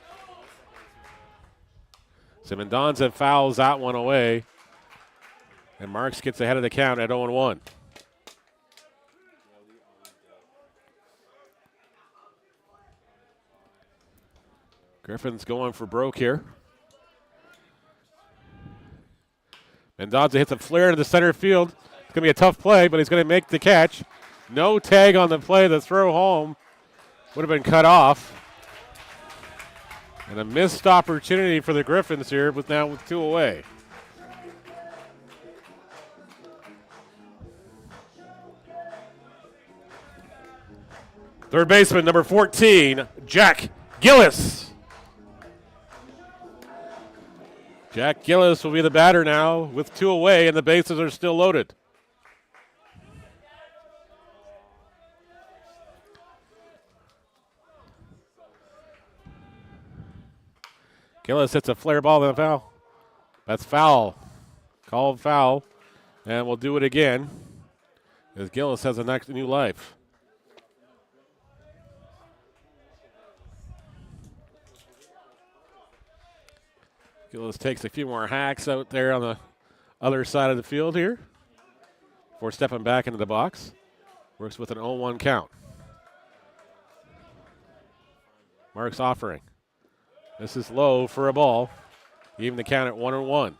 S1: So Mendonza fouls that one away. And Marks gets ahead of the count at 0-1. Gryphons going for broke here. Mendonza hits a flare to the center field. It's going to be a tough play, but he's going to make the catch. No tag on the play. The throw home would have been cut off. And a missed opportunity for the Gryphons here, but now with 2 away. Third baseman, number 14, Jack Gillis. Jack Gillis will be the batter now with 2 away, and the bases are still loaded. Gillis hits a flare ball and a foul. That's foul. Called foul. And we'll do it again as Gillis has a new life. Gillis takes a few more hacks out there on the other side of the field here before stepping back into the box. Works with an 0-1 count. Marks offering. This is low for a ball. Even the count at 1-1.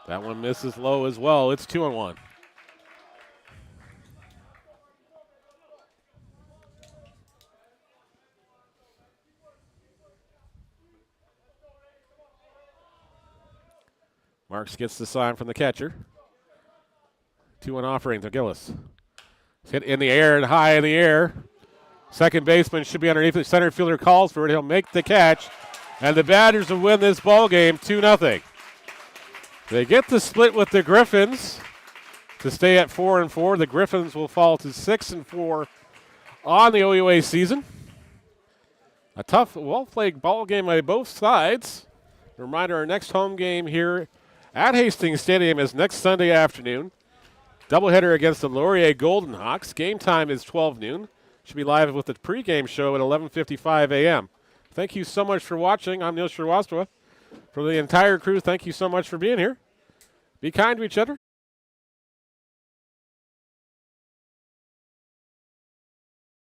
S1: That one misses low as well. It's 2-1. Marks gets the sign from the catcher. 2-1 offering to Gillis. It's hit in the air and high in the air. Second baseman should be underneath it. Center fielder calls for it. He'll make the catch. And the Badgers will win this ball game 2-0. They get the split with the Gryphons to stay at 4-4. The Gryphons will fall to 6-4 on the OUA season. A tough, well-played ball game by both sides. A reminder, our next home game here at Hastings Stadium is next Sunday afternoon. Doubleheader against the Laurier Golden Hawks. Game time is 12 noon. Should be live with the pregame show at 11:55 a.m. Thank you so much for watching. I'm Neil Srivastawa. For the entire crew, thank you so much for being here. Be kind to each other.